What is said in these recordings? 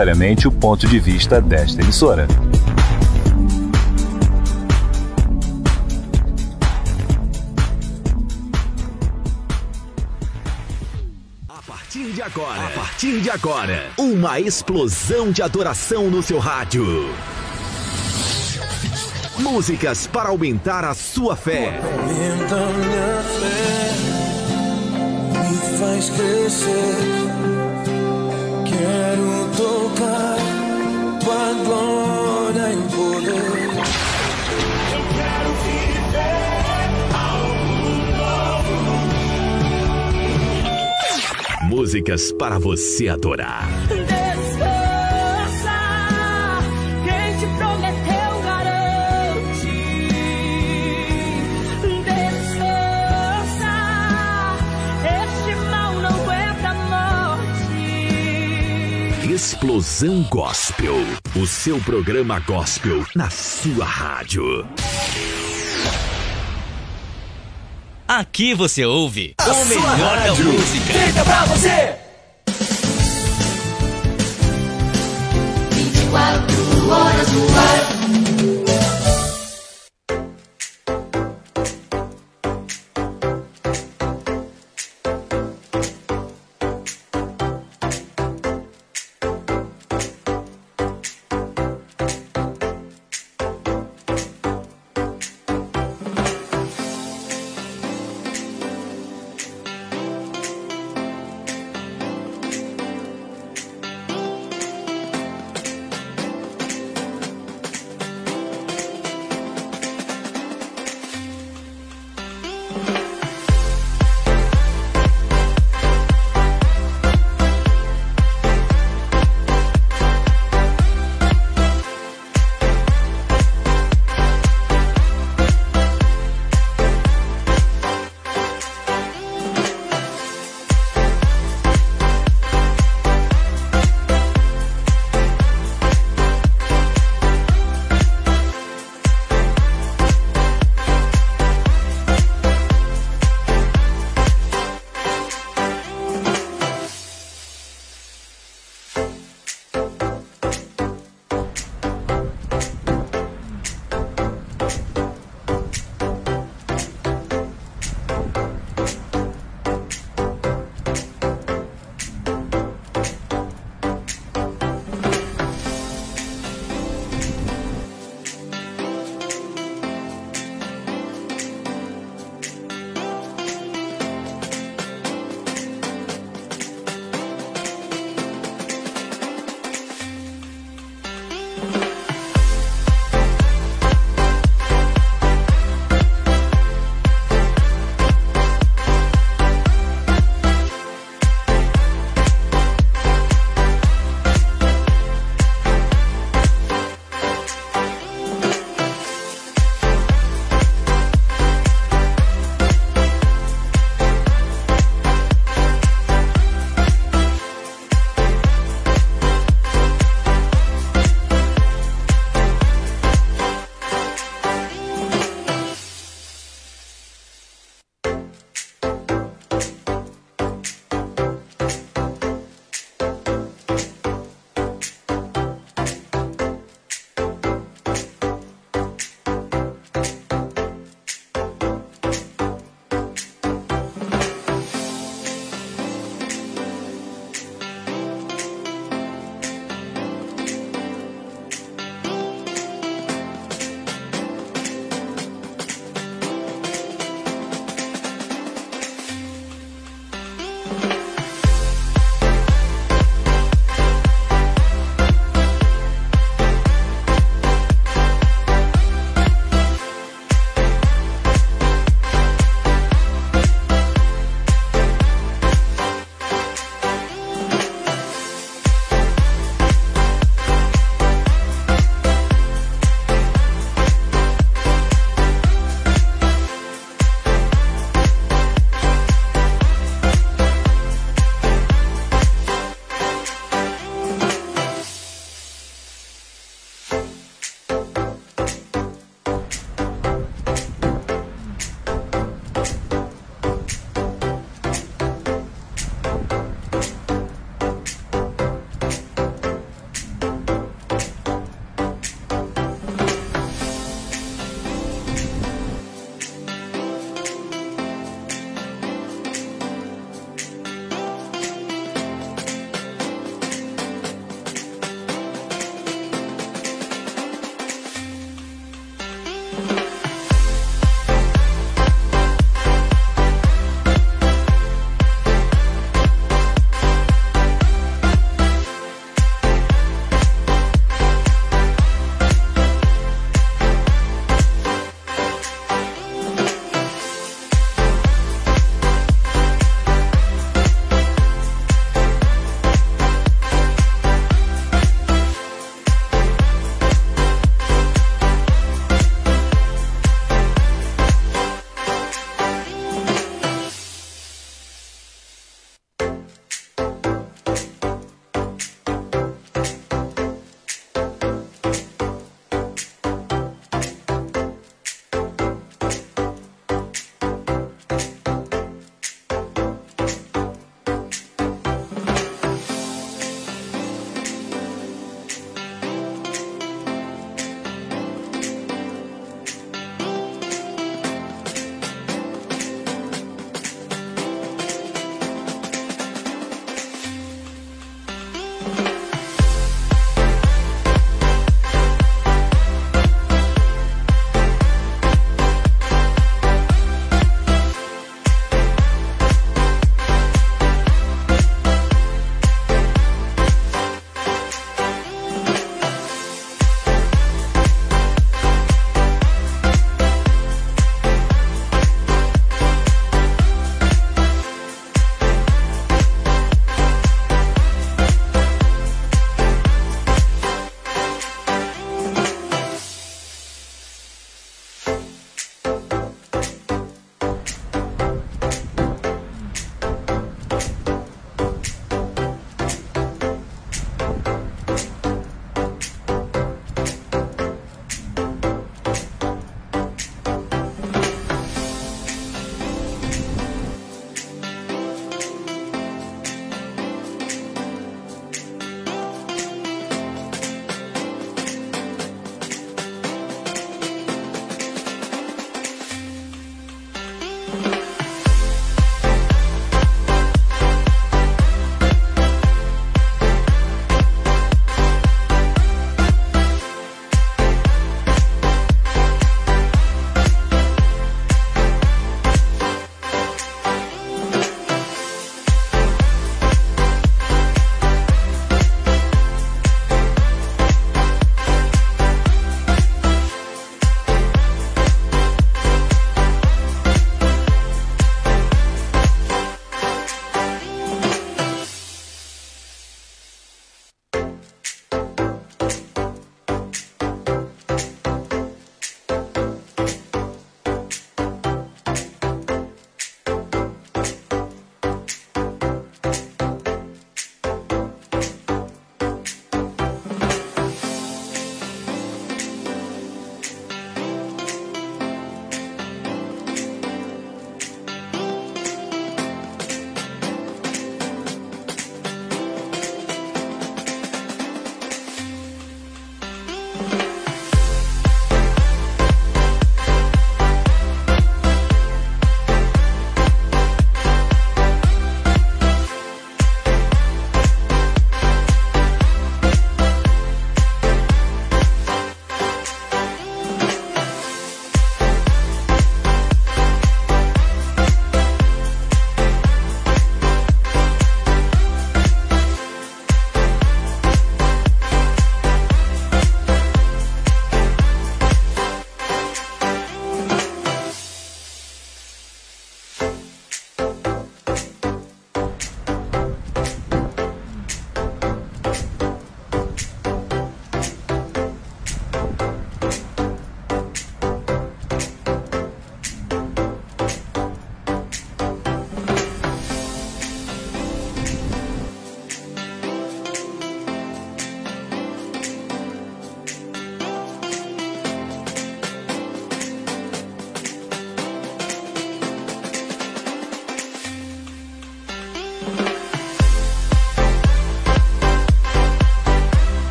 necessariamente o ponto de vista desta emissora. A partir de agora, uma explosão de adoração no seu rádio. Músicas para aumentar a sua fé. Aumenta minha fé, me faz crescer. Quero tocar tua glória em poder. Eu quero viver algo novo. Músicas para você adorar. Descansa, quem te prometeu garante. Descansa, este mal não aguenta a morte. Explosão Gospel, o seu programa gospel na sua rádio. Aqui você ouve o melhor da música. Feita pra você! 24 horas no ar.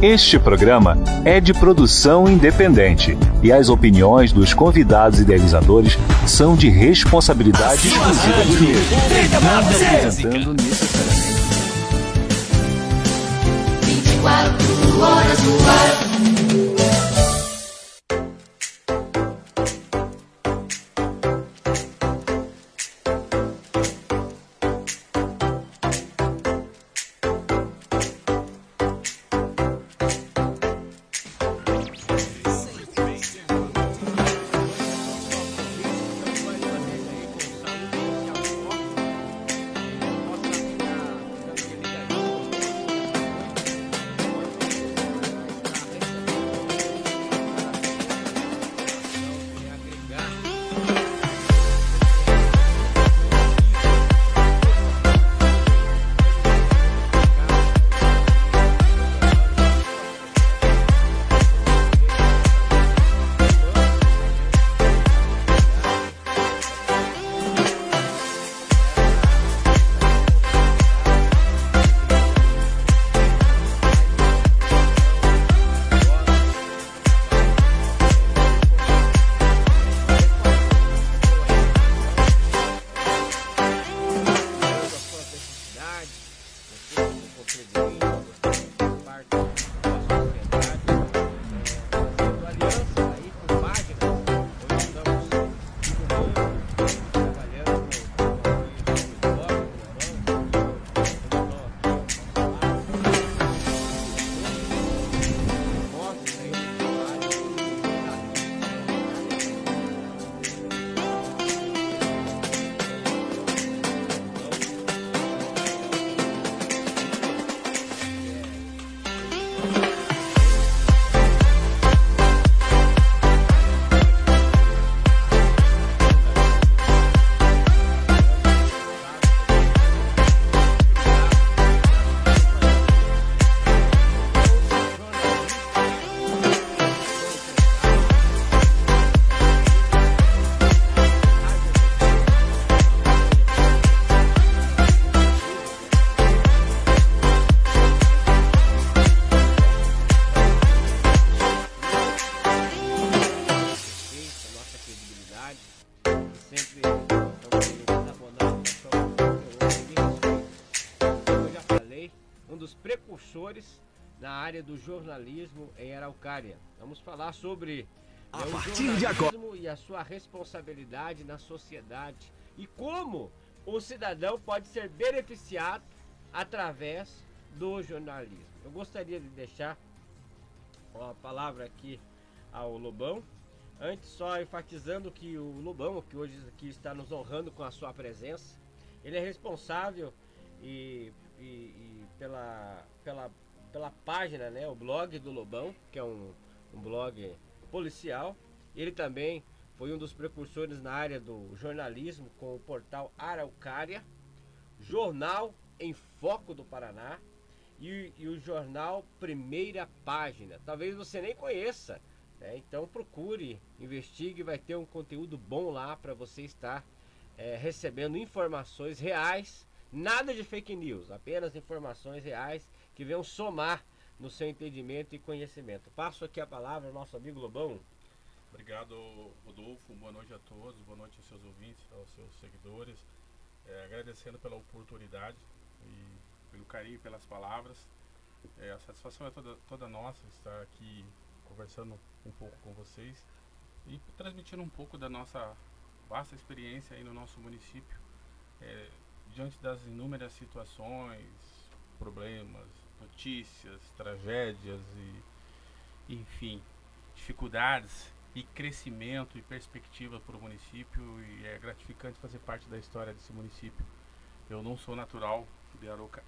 Este programa é de produção independente e as opiniões dos convidados e idealizadores são de responsabilidade exclusiva dos mesmos. Nada representando necessariamente. 24 horas no ar. Na área do jornalismo em Araucária. Vamos falar sobre A o partir de agora. jornalismo e a sua responsabilidade na sociedade e como o cidadão pode ser beneficiado através do jornalismo. Eu gostaria de deixar a palavra aqui ao Lobão, antes só enfatizando que o Lobão, que hoje aqui está nos honrando com a sua presença, ele é responsável pela página, né, o blog do Lobão, que é um blog policial. Ele também foi um dos precursores na área do jornalismo com o portal Araucária, Jornal em Foco do Paraná e o jornal Primeira Página. Talvez você nem conheça, né? Então procure, investigue, vai ter um conteúdo bom lá para você estar recebendo informações reais, nada de fake news, apenas informações reais que venham somar no seu entendimento e conhecimento. Passo aqui a palavra ao nosso amigo Lobão. Obrigado, Rodolfo. Boa noite a todos, boa noite aos seus ouvintes, aos seus seguidores. Agradecendo pela oportunidade e pelo carinho, pelas palavras. A satisfação é toda nossa estar aqui conversando um pouco com vocês e transmitindo um pouco da nossa vasta experiência aí no nosso município, diante das inúmeras situações, problemas, notícias, tragédias e, enfim, dificuldades e crescimento e perspectiva para o município, e é gratificante fazer parte da história desse município. Eu não sou natural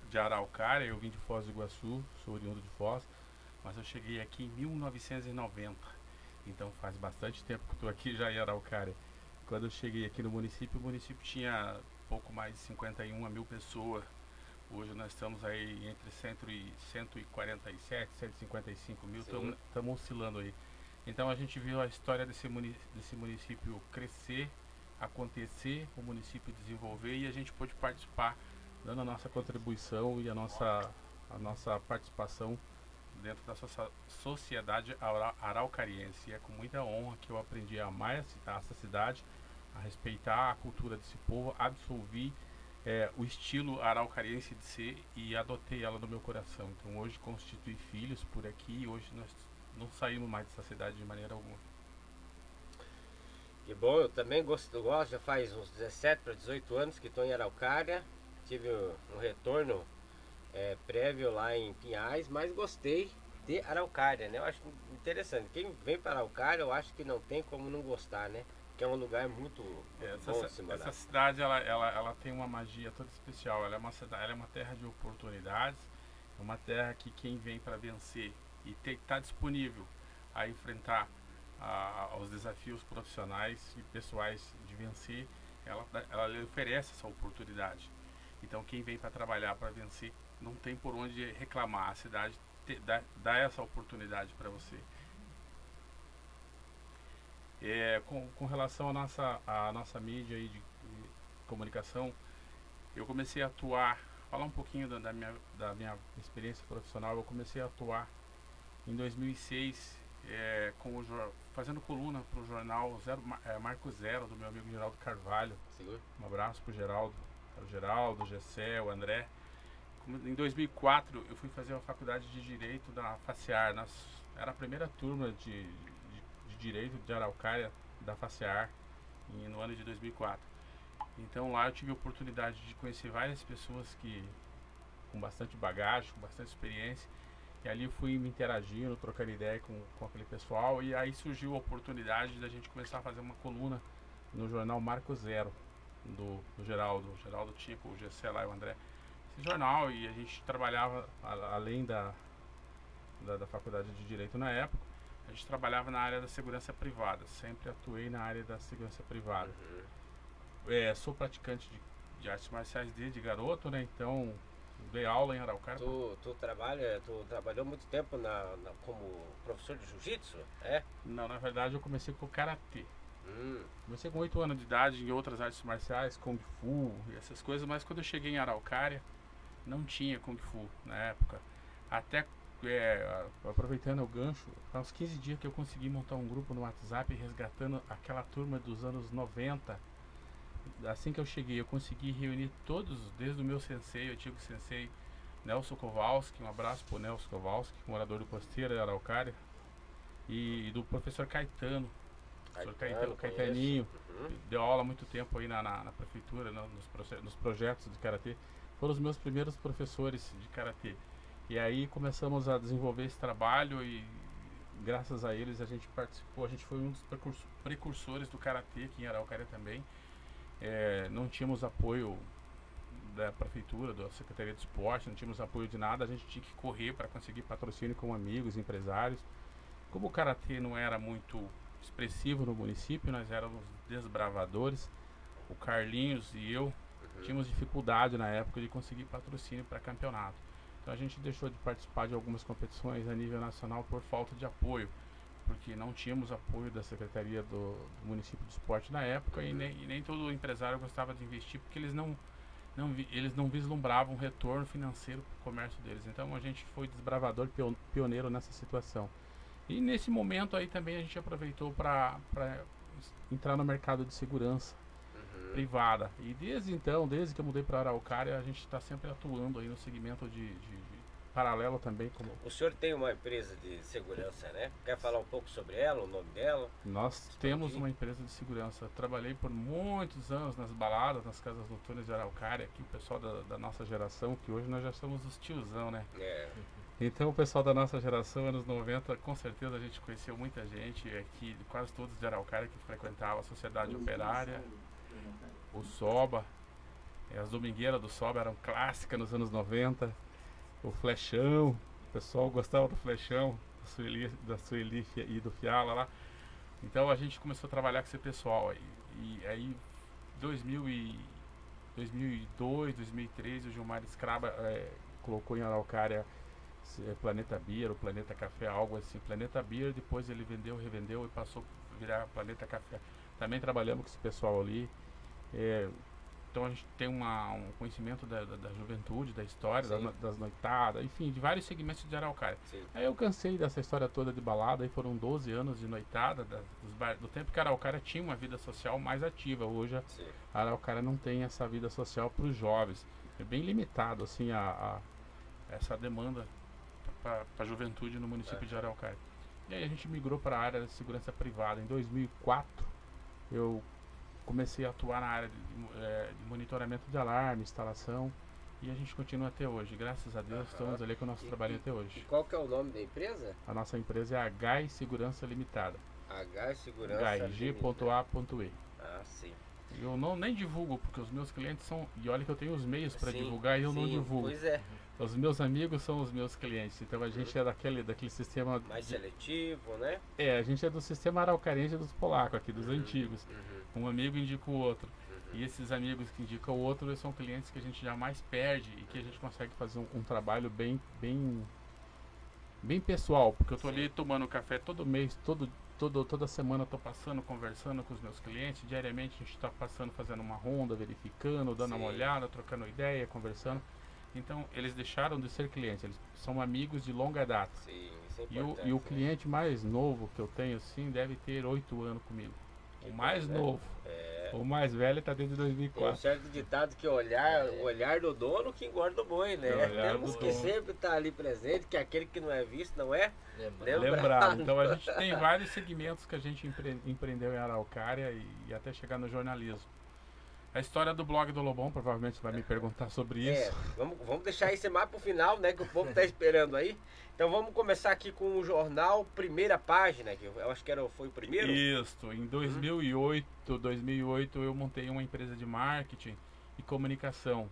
de Araucária, eu vim de Foz do Iguaçu, sou oriundo de Foz, mas eu cheguei aqui em 1990, então faz bastante tempo que estou aqui já em Araucária. Quando eu cheguei aqui no município, o município tinha pouco mais de 51 mil pessoas. Hoje nós estamos aí entre 147, 155 mil, estamos oscilando aí. Então a gente viu a história desse município crescer, acontecer, o município desenvolver, e a gente pôde participar, dando a nossa contribuição e a nossa participação dentro da sociedade araucariense. E é com muita honra que eu aprendi a amar essa cidade, a respeitar a cultura desse povo, absorvi o estilo araucariense de ser e adotei ela no meu coração. Então hoje constitui filhos por aqui e hoje nós não saímos mais dessa cidade de maneira alguma. Que bom, eu também gosto, já faz uns 17 para 18 anos que estou em Araucária. Tive um retorno prévio lá em Pinhais, mas gostei de Araucária, né? Eu acho interessante. Quem vem para Araucária, eu acho que não tem como não gostar, né? Que é um lugar muito bom de se morar. Essa cidade, ela tem uma magia toda especial. Ela é uma terra de oportunidades, é uma terra que quem vem para vencer e está disponível a enfrentar aos desafios profissionais e pessoais de vencer, ela lhe oferece essa oportunidade. Então quem vem para trabalhar, para vencer, não tem por onde reclamar. A cidade dá essa oportunidade para você. Com relação à nossa mídia aí de comunicação, eu comecei a atuar, falar um pouquinho da minha experiência profissional. Eu comecei a atuar em 2006 fazendo coluna para o jornal Marco Zero, do meu amigo Geraldo Carvalho. Seguro. Um abraço para o Geraldo, o Gessé, o André. Em 2004 eu fui fazer a faculdade de Direito da FACEAR. Era a primeira turma de Direito de Araucária da FACEAR no ano de 2004. Então lá eu tive a oportunidade de conhecer várias pessoas com bastante bagagem, com bastante experiência, e ali fui me interagindo, trocando ideia com aquele pessoal, e aí surgiu a oportunidade da gente começar a fazer uma coluna no jornal Marco Zero do Geraldo. O Geraldo tinha com o Gessé lá e o André esse jornal, e a gente trabalhava além da faculdade de Direito na época. A gente trabalhava na área da segurança privada, sempre atuei na área da segurança privada. Sou praticante de artes marciais desde garoto, né? Então dei aula em Araucária. Tu trabalhou muito tempo como professor de jiu-jitsu? Não, na verdade eu comecei com o karatê. Comecei com 8 anos de idade em outras artes marciais, Kung Fu e essas coisas, mas quando eu cheguei em Araucária não tinha Kung Fu na época. Até aproveitando o gancho, faz uns 15 dias que eu consegui montar um grupo no WhatsApp resgatando aquela turma dos anos 90. Assim que eu cheguei, eu consegui reunir todos, desde o meu sensei, o antigo sensei Nelson Kowalski, um abraço pro Nelson Kowalski, morador do Costeira de Araucária, e do professor Caetano. Caetaninho, deu aula há muito tempo aí na prefeitura, nos projetos de karatê. Foram os meus primeiros professores de karatê. E aí começamos a desenvolver esse trabalho e graças a eles a gente participou, a gente foi um dos precursores do karatê aqui em Araucária também. Não tínhamos apoio da prefeitura, da Secretaria de Esporte, não tínhamos apoio de nada, a gente tinha que correr para conseguir patrocínio com amigos, empresários. Como o karatê não era muito expressivo no município, nós éramos desbravadores, o Carlinhos e eu tínhamos dificuldade na época de conseguir patrocínio para campeonato. Então a gente deixou de participar de algumas competições a nível nacional por falta de apoio, porque não tínhamos apoio da Secretaria do Município de Esporte na época, e nem todo empresário gostava de investir, porque eles não vislumbravam um retorno financeiro para o comércio deles. Então a gente foi desbravador, pioneiro nessa situação. E nesse momento aí também a gente aproveitou para entrar no mercado de segurança privada. E desde que eu mudei para Araucária, a gente está sempre atuando aí no segmento de paralelo também. O senhor tem uma empresa de segurança, né? Quer falar um pouco sobre ela, o nome dela? Nós temos uma empresa de segurança. Trabalhei por muitos anos nas baladas, nas casas noturnas de Araucária, aqui o pessoal da nossa geração, que hoje nós já somos os tiozão, né? Então o pessoal da nossa geração, anos 90, com certeza a gente conheceu muita gente aqui, quase todos de Araucária, que frequentava a Sociedade Operária, o Soba, as domingueiras do Soba eram clássicas nos anos 90, o Flechão, o pessoal gostava do Flechão, da Sueli e do Fiala lá. Então a gente começou a trabalhar com esse pessoal aí. E aí 2002, 2003, o Gilmar Scraba colocou em Araucária Planeta Beer, o Planeta Café, algo assim. Planeta Beer, depois ele vendeu, revendeu e passou a virar Planeta Café. Também trabalhamos com esse pessoal ali. então a gente tem um conhecimento da juventude, da história, Sim. das noitadas, enfim, de vários segmentos de Araucária. Sim. Aí eu cansei dessa história toda de balada, aí foram 12 anos de noitada, do tempo que a Araucária tinha uma vida social mais ativa. Hoje Sim. a Araucária não tem essa vida social para os jovens. É bem limitado assim essa demanda para a juventude no município de Araucária. E aí a gente migrou para a área de segurança privada. Em 2004 eu comecei a atuar na área de monitoramento de alarme, instalação, e a gente continua até hoje. Graças a Deus estamos ali com o nosso trabalho até E hoje. qual que é o nome da empresa? A nossa empresa é a GAI Segurança Limitada. H Segurança. GAI, G.A.E. Ah, sim. Eu nem divulgo, porque os meus clientes são... E olha que eu tenho os meios para Sim, divulgar e eu não sim, divulgo. Pois é. Os meus amigos são os meus clientes. Então a gente é daquele sistema... Mais seletivo, né? A gente é do sistema araucarense dos polacos aqui, dos antigos. Um amigo indica o outro. E esses amigos que indicam o outro são clientes que a gente jamais perde e que a gente consegue fazer um trabalho bem pessoal. Porque eu tô ali tomando café todo mês, toda semana eu tô passando, conversando com os meus clientes. Diariamente a gente está passando, fazendo uma ronda, verificando, dando uma olhada, trocando ideia, conversando. Então eles deixaram de ser clientes, eles são amigos de longa data. Sim, isso é E o importante, né? cliente mais novo que eu tenho, assim, deve ter 8 anos comigo. O mais coisa, né? novo. O mais velho está desde Tem um 2004. certo ditado que o olhar do dono que engorda o boi, né? É o olhar Temos do que dono. sempre estar ali presente, que aquele que não é visto não é Lembrado. Então a gente tem vários segmentos que a gente empreendeu em Araucária e até chegar no jornalismo. A história do blog do Lobão, provavelmente você vai me perguntar sobre isso. Vamos deixar isso mais pro final, né? Que o povo tá esperando aí. Então vamos começar aqui com o jornal Primeira Página, que eu acho que foi o primeiro. Isso, em 2008 eu montei uma empresa de marketing e comunicação.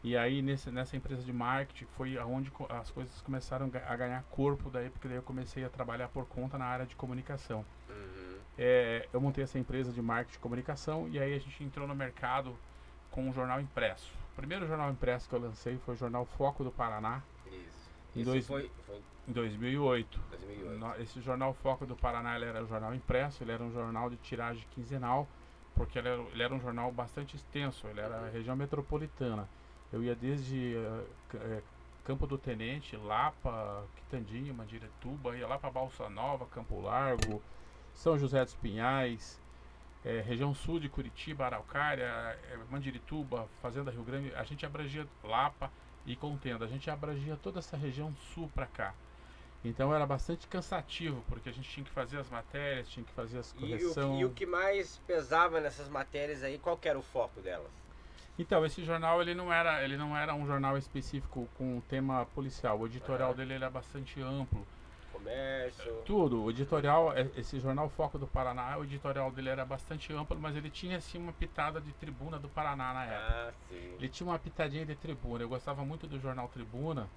E aí nessa empresa de marketing foi aonde as coisas começaram a ganhar corpo, daí porque daí eu comecei a trabalhar por conta na área de comunicação. Eu montei essa empresa de marketing e comunicação e aí a gente entrou no mercado com um jornal impresso. O primeiro jornal impresso que eu lancei foi o jornal Foco do Paraná. Isso foi Em 2008. 2008. Esse jornal Foco do Paraná ele era um jornal impresso, ele era um jornal de tiragem quinzenal, porque ele era um jornal bastante extenso, ele era a região metropolitana. Eu ia desde Campo do Tenente, Lapa, Quitandinha, Mandirituba, ia lá para Balsa Nova, Campo Largo, São José dos Pinhais, região sul de Curitiba, Araucária, Mandirituba, Fazenda Rio Grande. A gente abrangia Lapa e Contenda, a gente abrangia toda essa região sul para cá. Então era bastante cansativo, porque a gente tinha que fazer as matérias, tinha que fazer as correções. E o que mais pesava nessas matérias aí, qual que era o foco delas? Então, esse jornal ele não era um jornal específico com um tema policial. O editorial dele era bastante amplo. Comércio. Tudo. O editorial, esse jornal Foco do Paraná, o editorial dele era bastante amplo, mas ele tinha assim uma pitada de Tribuna do Paraná na época. Ah, sim. Ele tinha uma pitadinha de Tribuna. Eu gostava muito do jornal Tribuna.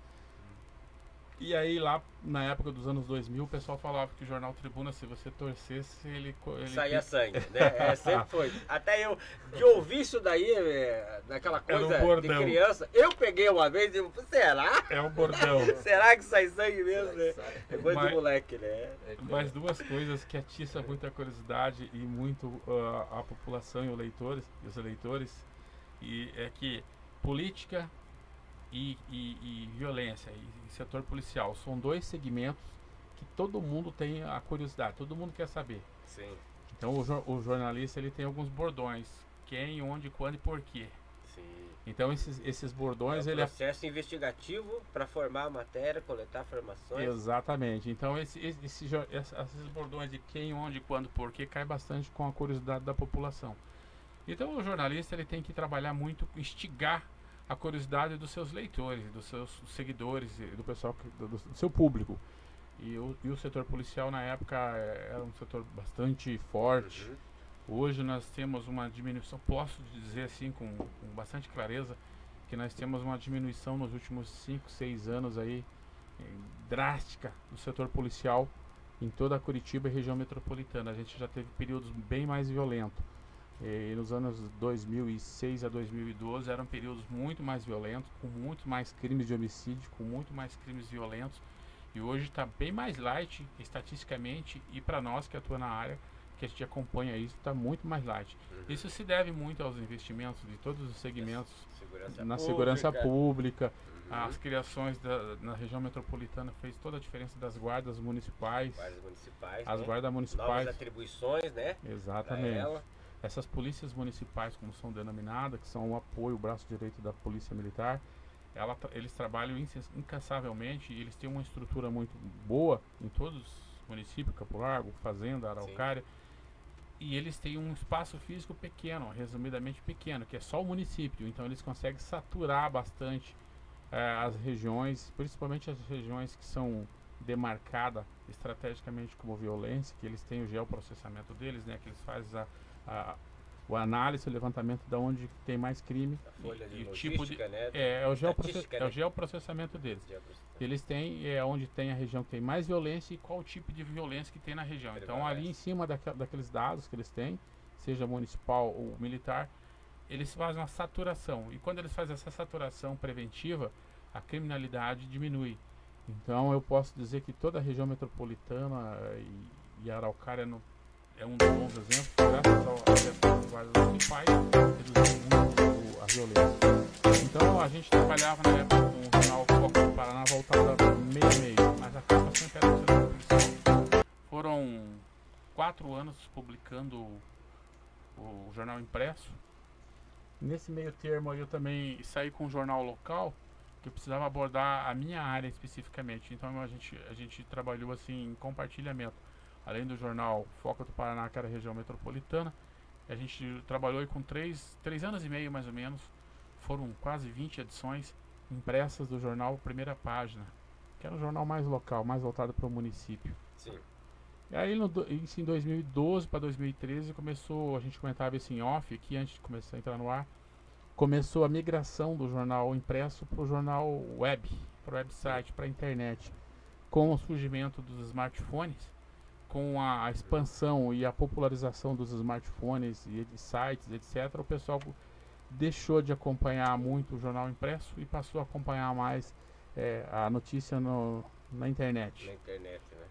E aí lá na época dos anos 2000 o pessoal falava que o jornal Tribuna, se você torcesse, ele saía sangue, né? Sempre foi. Até eu, de ouvir isso daí, naquela coisa de criança, eu peguei uma vez e falei, será? É um bordão. Será que sai sangue mesmo, né? É coisa de moleque, né? Mas duas coisas que atiçam muito a curiosidade e muito a população e os eleitores, e é que política e violência e setor policial são dois segmentos que todo mundo tem a curiosidade, todo mundo quer saber. Sim. Então o jornalista ele tem alguns bordões: quem, onde, quando e por quê. Sim. Então esses bordões é um processo investigativo para formar a matéria, coletar informações. Exatamente. Então esses bordões de quem, onde, quando, por quê cai bastante com a curiosidade da população. Então o jornalista ele tem que trabalhar muito, instigar a curiosidade dos seus leitores, dos seus seguidores, do pessoal, do seu público. E o setor policial na época era um setor bastante forte. Hoje nós temos uma diminuição, posso dizer assim com bastante clareza, que nós temos uma diminuição nos últimos 5, 6 anos aí, drástica do setor policial em toda a Curitiba e região metropolitana. A gente já teve períodos bem mais violentos. E nos anos 2006 a 2012 eram períodos muito mais violentos, com muito mais crimes de homicídio, com muito mais crimes violentos. E hoje está bem mais light, estatisticamente, e para nós que atuamos na área, que a gente acompanha isso, está muito mais light. Isso se deve muito aos investimentos de todos os segmentos na segurança pública. As criações na região metropolitana fez toda a diferença das guardas municipais. As guardas municipais. Novas atribuições, né? Exatamente. Essas polícias municipais, como são denominadas, que são o apoio, o braço direito da polícia militar, eles trabalham incansavelmente e eles têm uma estrutura muito boa em todos os municípios, Campo Largo, Fazenda, Araucária. E eles têm um espaço físico pequeno, resumidamente pequeno, que é só o município. Então eles conseguem saturar bastante as regiões, principalmente as regiões que são demarcadas estrategicamente como violência, que eles têm o geoprocessamento deles, né, que eles fazem o análise, o levantamento de onde tem mais crime e o tipo de né? é o geoprocessamento deles. Eles têm onde tem a região que tem mais violência e qual tipo de violência que tem na região. Então ali em cima daqueles dados que eles têm, seja municipal ou militar, eles fazem uma saturação. E quando eles fazem essa saturação preventiva, a criminalidade diminui. Então eu posso dizer que toda a região metropolitana e Araucária é um dos bons exemplos, graças às guardas municipais, reduziu muito a violência. Então a gente trabalhava na época com o jornal Foco do Paraná voltado a meio, mas a capa sempre era do setor policial. Foram 4 anos publicando o jornal impresso. Nesse meio termo eu também saí com um jornal local, que eu precisava abordar a minha área especificamente. Então a gente trabalhou assim em compartilhamento. Além do jornal Foco do Paraná, que era a região metropolitana, a gente trabalhou aí com 3 anos e meio mais ou menos. Foram quase 20 edições impressas do jornal Primeira Página, que era um jornal mais local, mais voltado para o município. Sim. E aí em 2012 para 2013 começou, a gente comentava isso em off aqui antes de começar a entrar no ar, começou a migração do jornal impresso para o jornal web, para o website, para a internet, com o surgimento dos smartphones, com a expansão e a popularização dos smartphones e de sites, etc., o pessoal deixou de acompanhar muito o jornal impresso e passou a acompanhar mais a notícia na internet. Na internet, né?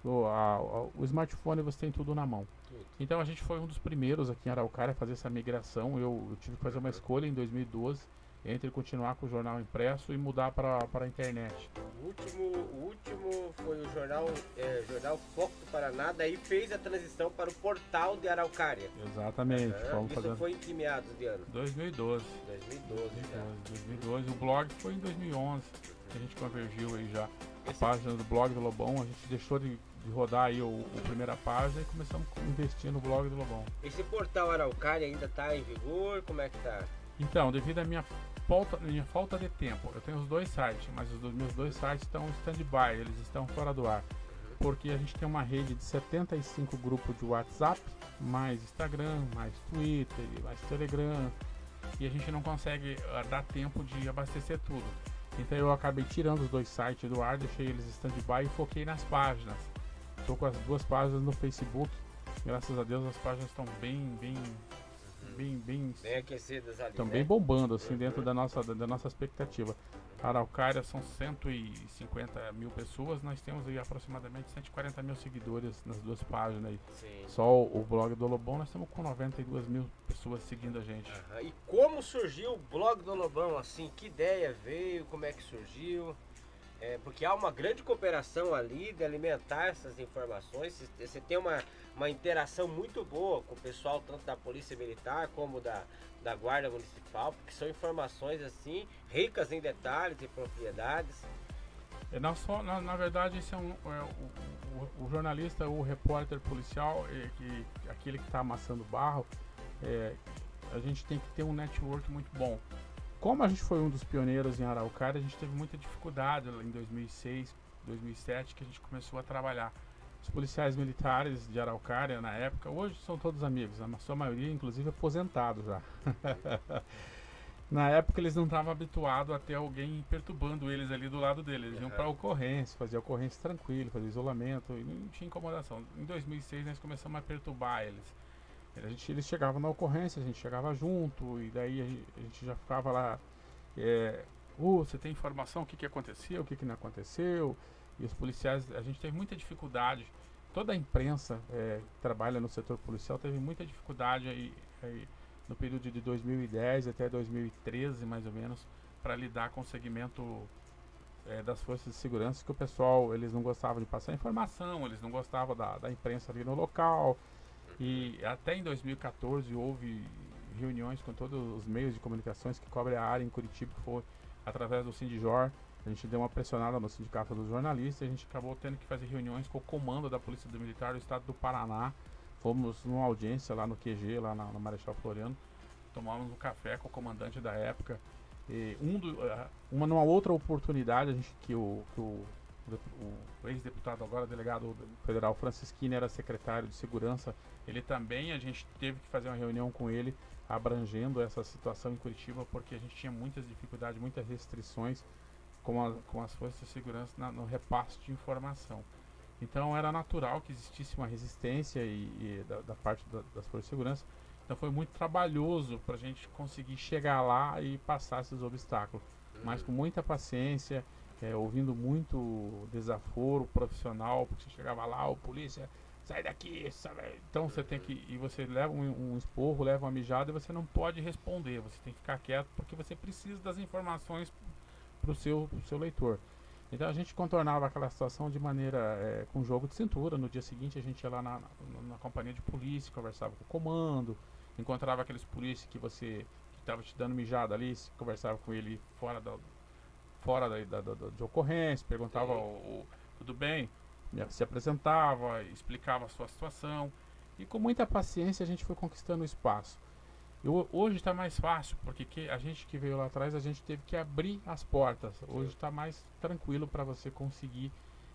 O smartphone você tem tudo na mão. Então a gente foi um dos primeiros aqui em Araucária a fazer essa migração. Eu tive que fazer uma escolha em 2012 entre continuar com o jornal impresso e mudar para a internet. O último foi o jornal Foco do Paraná, daí fez a transição para o portal de Araucária. Exatamente. Isso foi em que meados de ano? 2012. 2012. O blog foi em 2011 que a gente convergiu aí já. A página do blog do Lobão, a gente deixou de rodar aí o primeira página e começamos a investir no blog do Lobão. Esse portal Araucária ainda está em vigor? Como é que tá? Então, devido à minha falta de tempo, eu tenho os 2 sites, mas os meus 2 sites estão em stand-by, eles estão fora do ar. Porque a gente tem uma rede de 75 grupos de WhatsApp, mais Instagram, mais Twitter, mais Telegram, e a gente não consegue dar tempo de abastecer tudo. Então eu acabei tirando os 2 sites do ar, deixei eles stand-by e foquei nas páginas. Estou com as 2 páginas no Facebook, graças a Deus as páginas estão bem aquecidas ali, estão né? bem bombando assim dentro da nossa expectativa. Araucária são 150 mil pessoas, nós temos aí aproximadamente 140 mil seguidores nas 2 páginas aí. Sim. Só o blog do Lobão nós estamos com 92 mil pessoas seguindo a gente. E como surgiu o blog do Lobão, assim, que ideia veio, como é que surgiu? Porque há uma grande cooperação ali de alimentar essas informações. Você tem uma interação muito boa com o pessoal, tanto da Polícia Militar como da Guarda Municipal, porque são informações assim, ricas em detalhes e propriedades. Na verdade, esse é o jornalista, o repórter policial, aquele que está amassando barro, a gente tem que ter um network muito bom. Como a gente foi um dos pioneiros em Araucária, a gente teve muita dificuldade em 2006, 2007, que a gente começou a trabalhar. Os policiais militares de Araucária, na época, hoje são todos amigos, a sua maioria, inclusive, aposentados já. Na época, eles não estavam habituados a ter alguém perturbando eles ali do lado deles. Eles iam para ocorrência, faziam ocorrência tranquilo, faziam isolamento, e não tinha incomodação. Em 2006, nós começamos a perturbar eles. Eles chegavam na ocorrência, a gente chegava junto, e daí a gente já ficava lá, você tem informação, o que aconteceu, o que não aconteceu, e os policiais, a gente teve muita dificuldade toda a imprensa que trabalha no setor policial teve muita dificuldade aí no período de 2010 até 2013, mais ou menos, para lidar com o segmento das forças de segurança, que o pessoal, eles não gostavam de passar informação, eles não gostavam da imprensa ali no local. E até em 2014 houve reuniões com todos os meios de comunicações que cobrem a área em Curitiba, que foi através do Sindijor. A gente deu uma pressionada no Sindicato dos Jornalistas, a gente acabou tendo que fazer reuniões com o comando da Polícia Militar do Estado do Paraná. Fomos numa audiência lá no QG, lá na Marechal Floriano, tomamos um café com o comandante da época. E numa outra oportunidade, o ex-deputado, agora delegado federal Francisquini, era secretário de segurança. Ele também, a gente teve que fazer uma reunião com ele, abrangendo essa situação em Curitiba, porque a gente tinha muitas dificuldades, muitas restrições com as forças de segurança no repasse de informação. Então era natural que existisse uma resistência da parte das forças de segurança. Então foi muito trabalhoso para a gente conseguir chegar lá e passar esses obstáculos. Mas com muita paciência, ouvindo muito desaforo profissional, porque você chegava lá, o polícia, sai daqui, sabe? Então você tem que, e você leva um esporro, leva uma mijada e você não pode responder, você tem que ficar quieto porque você precisa das informações para o seu leitor. Então a gente contornava aquela situação de maneira com jogo de cintura. No dia seguinte a gente ia lá na companhia de polícia, conversava com o comando, encontrava aqueles polícias que estava te dando mijada ali, conversava com ele fora de ocorrência, perguntava tudo bem, se apresentava, explicava a sua situação, e com muita paciência a gente foi conquistando o espaço. Hoje está mais fácil, porque a gente que veio lá atrás, a gente teve que abrir as portas. Hoje está mais tranquilo para você conseguir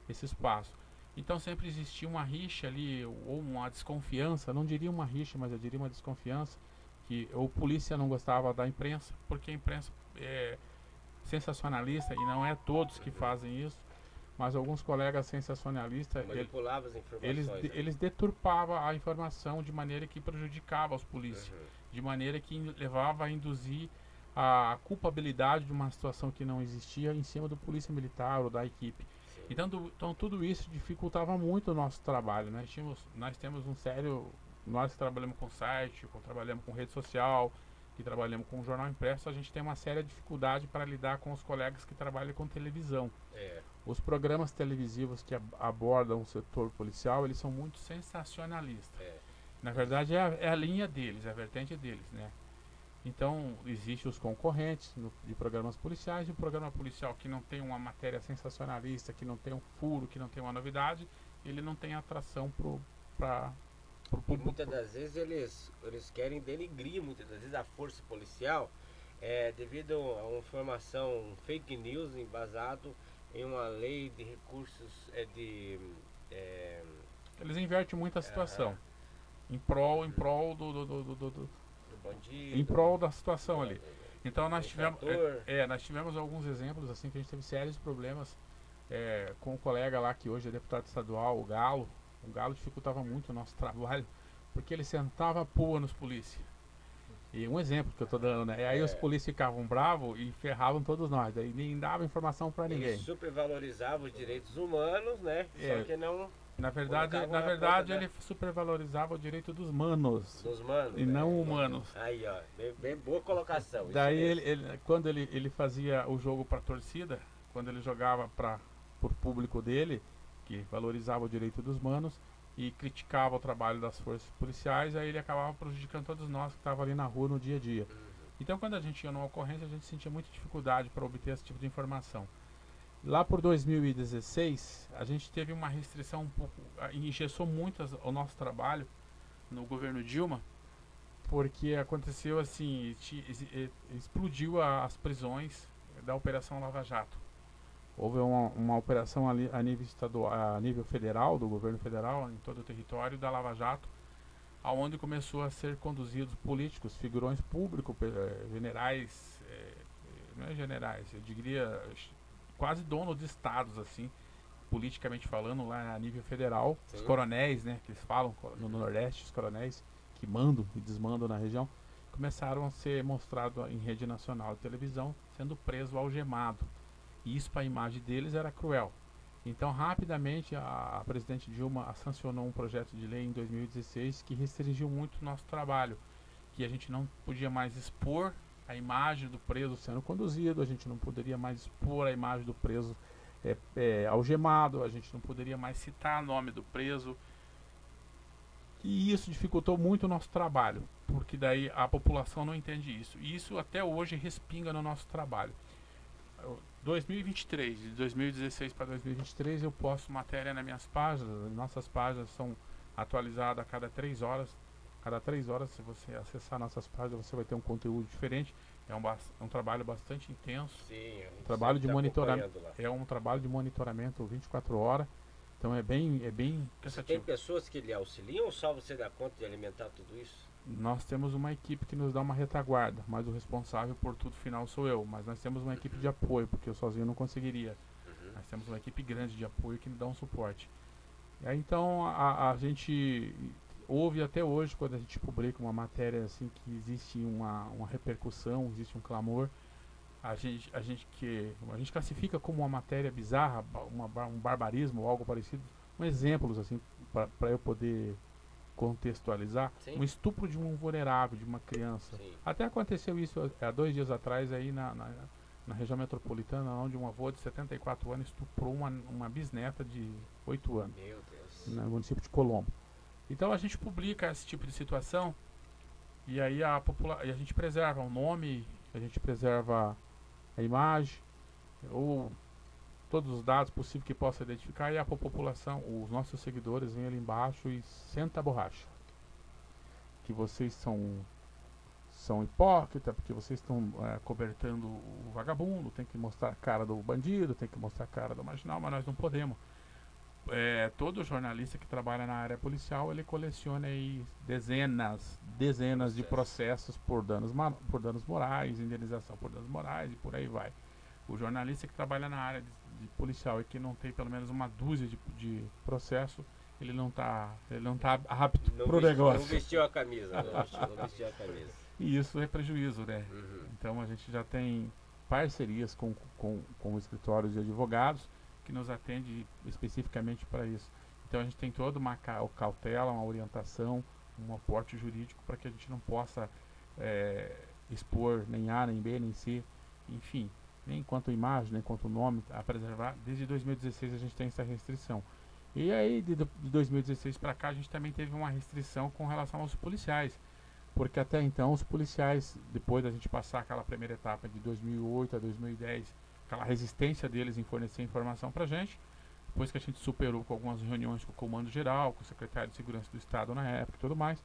esse espaço. Então sempre existia uma rixa ali, ou uma desconfiança, não diria uma rixa, mas eu diria uma desconfiança, que o polícia não gostava da imprensa, porque a imprensa é sensacionalista, e não é todos que fazem isso, mas alguns colegas sensacionalistas, manipulavam as informações, eles deturpavam a informação de maneira que prejudicava os polícias, de maneira que levava a induzir a culpabilidade de uma situação que não existia em cima do polícia militar ou da equipe. Então tudo isso dificultava muito o nosso trabalho. Nós temos um sério, nós que trabalhamos com site, trabalhamos com rede social, que trabalhamos com jornal impresso, a gente tem uma séria dificuldade para lidar com os colegas que trabalham com televisão. Os programas televisivos que abordam o setor policial, eles são muito sensacionalistas. Na verdade é a linha deles, é a vertente deles, né? Então existem os concorrentes de programas policiais, e o programa policial que não tem uma matéria sensacionalista, que não tem um furo, que não tem uma novidade, ele não tem atração para o público. Muitas das vezes eles querem denigrir, muitas das vezes, a força policial, devido a uma informação, fake news embasado em uma lei de recursos eles invertem muito a situação em prol do bandido, em prol da situação ali. Então nós tivemos alguns exemplos assim que a gente teve sérios problemas com um colega lá que hoje é deputado estadual, o Galo. O Galo dificultava muito o nosso trabalho, porque ele sentava a pua nos polícias. E um exemplo que eu tô dando, né? E aí os polícias ficavam bravos e ferravam todos nós, daí nem dava informação para ninguém. Ele supervalorizava os direitos humanos, né? Só que não... Na verdade ele supervalorizava o direito dos manos. Dos manos. E não humanos. Aí, ó, bem boa colocação. Daí quando ele fazia o jogo para torcida, quando ele jogava para o público dele, que valorizava o direito dos manos e criticava o trabalho das forças policiais, aí ele acabava prejudicando todos nós que estavam ali na rua no dia a dia. Então quando a gente ia numa ocorrência, a gente sentia muita dificuldade para obter esse tipo de informação. Lá por 2016, a gente teve uma restrição um pouco, engessou muito o nosso trabalho no governo Dilma, porque aconteceu assim, explodiu as prisões da Operação Lava Jato. Houve uma operação ali a nível estadual, a nível federal, do governo federal, em todo o território da Lava Jato, aonde começou a ser conduzidos políticos, figurões públicos, generais, não é generais, eu diria quase donos de estados, assim, politicamente falando, lá a nível federal. Sim. Os coronéis, né, que eles falam no Nordeste, os coronéis que mandam e desmandam na região, começaram a ser mostrados em rede nacional de televisão, sendo preso algemado. E isso, para a imagem deles, era cruel. Então, rapidamente, a presidente Dilma sancionou um projeto de lei em 2016 que restringiu muito o nosso trabalho, que a gente não podia mais expor a imagem do preso sendo conduzido, a gente não poderia mais expor a imagem do preso algemado, a gente não poderia mais citar o nome do preso. E isso dificultou muito o nosso trabalho, porque daí a população não entende isso. E isso até hoje respinga no nosso trabalho. 2023, de 2016 para 2023, eu posto matéria nas minhas páginas. Nossas páginas são atualizadas a cada 3 horas. Cada 3 horas, se você acessar nossas páginas, você vai ter um conteúdo diferente. É um trabalho bastante intenso. Sim, Trabalho de monitoramento. É um trabalho de monitoramento 24 horas. Então é bem Você cansativo. tem pessoas que lhe auxiliam ou só você dá conta de alimentar tudo isso? Nós temos uma equipe que nos dá uma retaguarda, mas o responsável por tudo final sou eu. Mas nós temos uma equipe de apoio, porque eu sozinho não conseguiria. Nós temos uma equipe grande de apoio que nos dá um suporte. E aí, então a gente ouve até hoje, quando a gente publica uma matéria assim, que existe uma repercussão, existe um clamor, a gente classifica como uma matéria bizarra, um barbarismo ou algo parecido, exemplos assim, para eu poder contextualizar. Sim. Um estupro de um vulnerável, de uma criança. Sim. Até aconteceu isso há 2 dias atrás aí na região metropolitana, onde um avô de 74 anos estuprou uma bisneta de 8 anos, Meu Deus. no município de Colombo. Então a gente publica esse tipo de situação e aí a gente preserva o nome, a gente preserva a imagem ou todos os dados possíveis que possa identificar, e a população, os nossos seguidores, vêm ali embaixo e senta a borracha. Que vocês são hipócritas, porque vocês estão cobertando o vagabundo, tem que mostrar a cara do bandido, tem que mostrar a cara do marginal, mas nós não podemos. Todo jornalista que trabalha na área policial, ele coleciona aí dezenas de processos por danos morais, indenização por danos morais e por aí vai. O jornalista que trabalha na área de policial e que não tem pelo menos uma dúzia de processo, ele não tá apto pro negócio. Não vestiu a camisa, não vestiu a camisa. E isso é prejuízo, né? Então a gente já tem parcerias com escritórios de advogados que nos atende especificamente para isso. Então a gente tem toda uma cautela, uma orientação, um aporte jurídico para que a gente não possa expor nem A, nem B, nem C, enfim, nem quanto imagem, nem quanto nome a preservar. Desde 2016 a gente tem essa restrição. E aí de 2016 para cá a gente também teve uma restrição com relação aos policiais, porque até então os policiais, depois da gente passar aquela primeira etapa de 2008 a 2010, aquela resistência deles em fornecer informação para a gente, depois que a gente superou com algumas reuniões com o Comando Geral, com o Secretário de Segurança do Estado na época e tudo mais,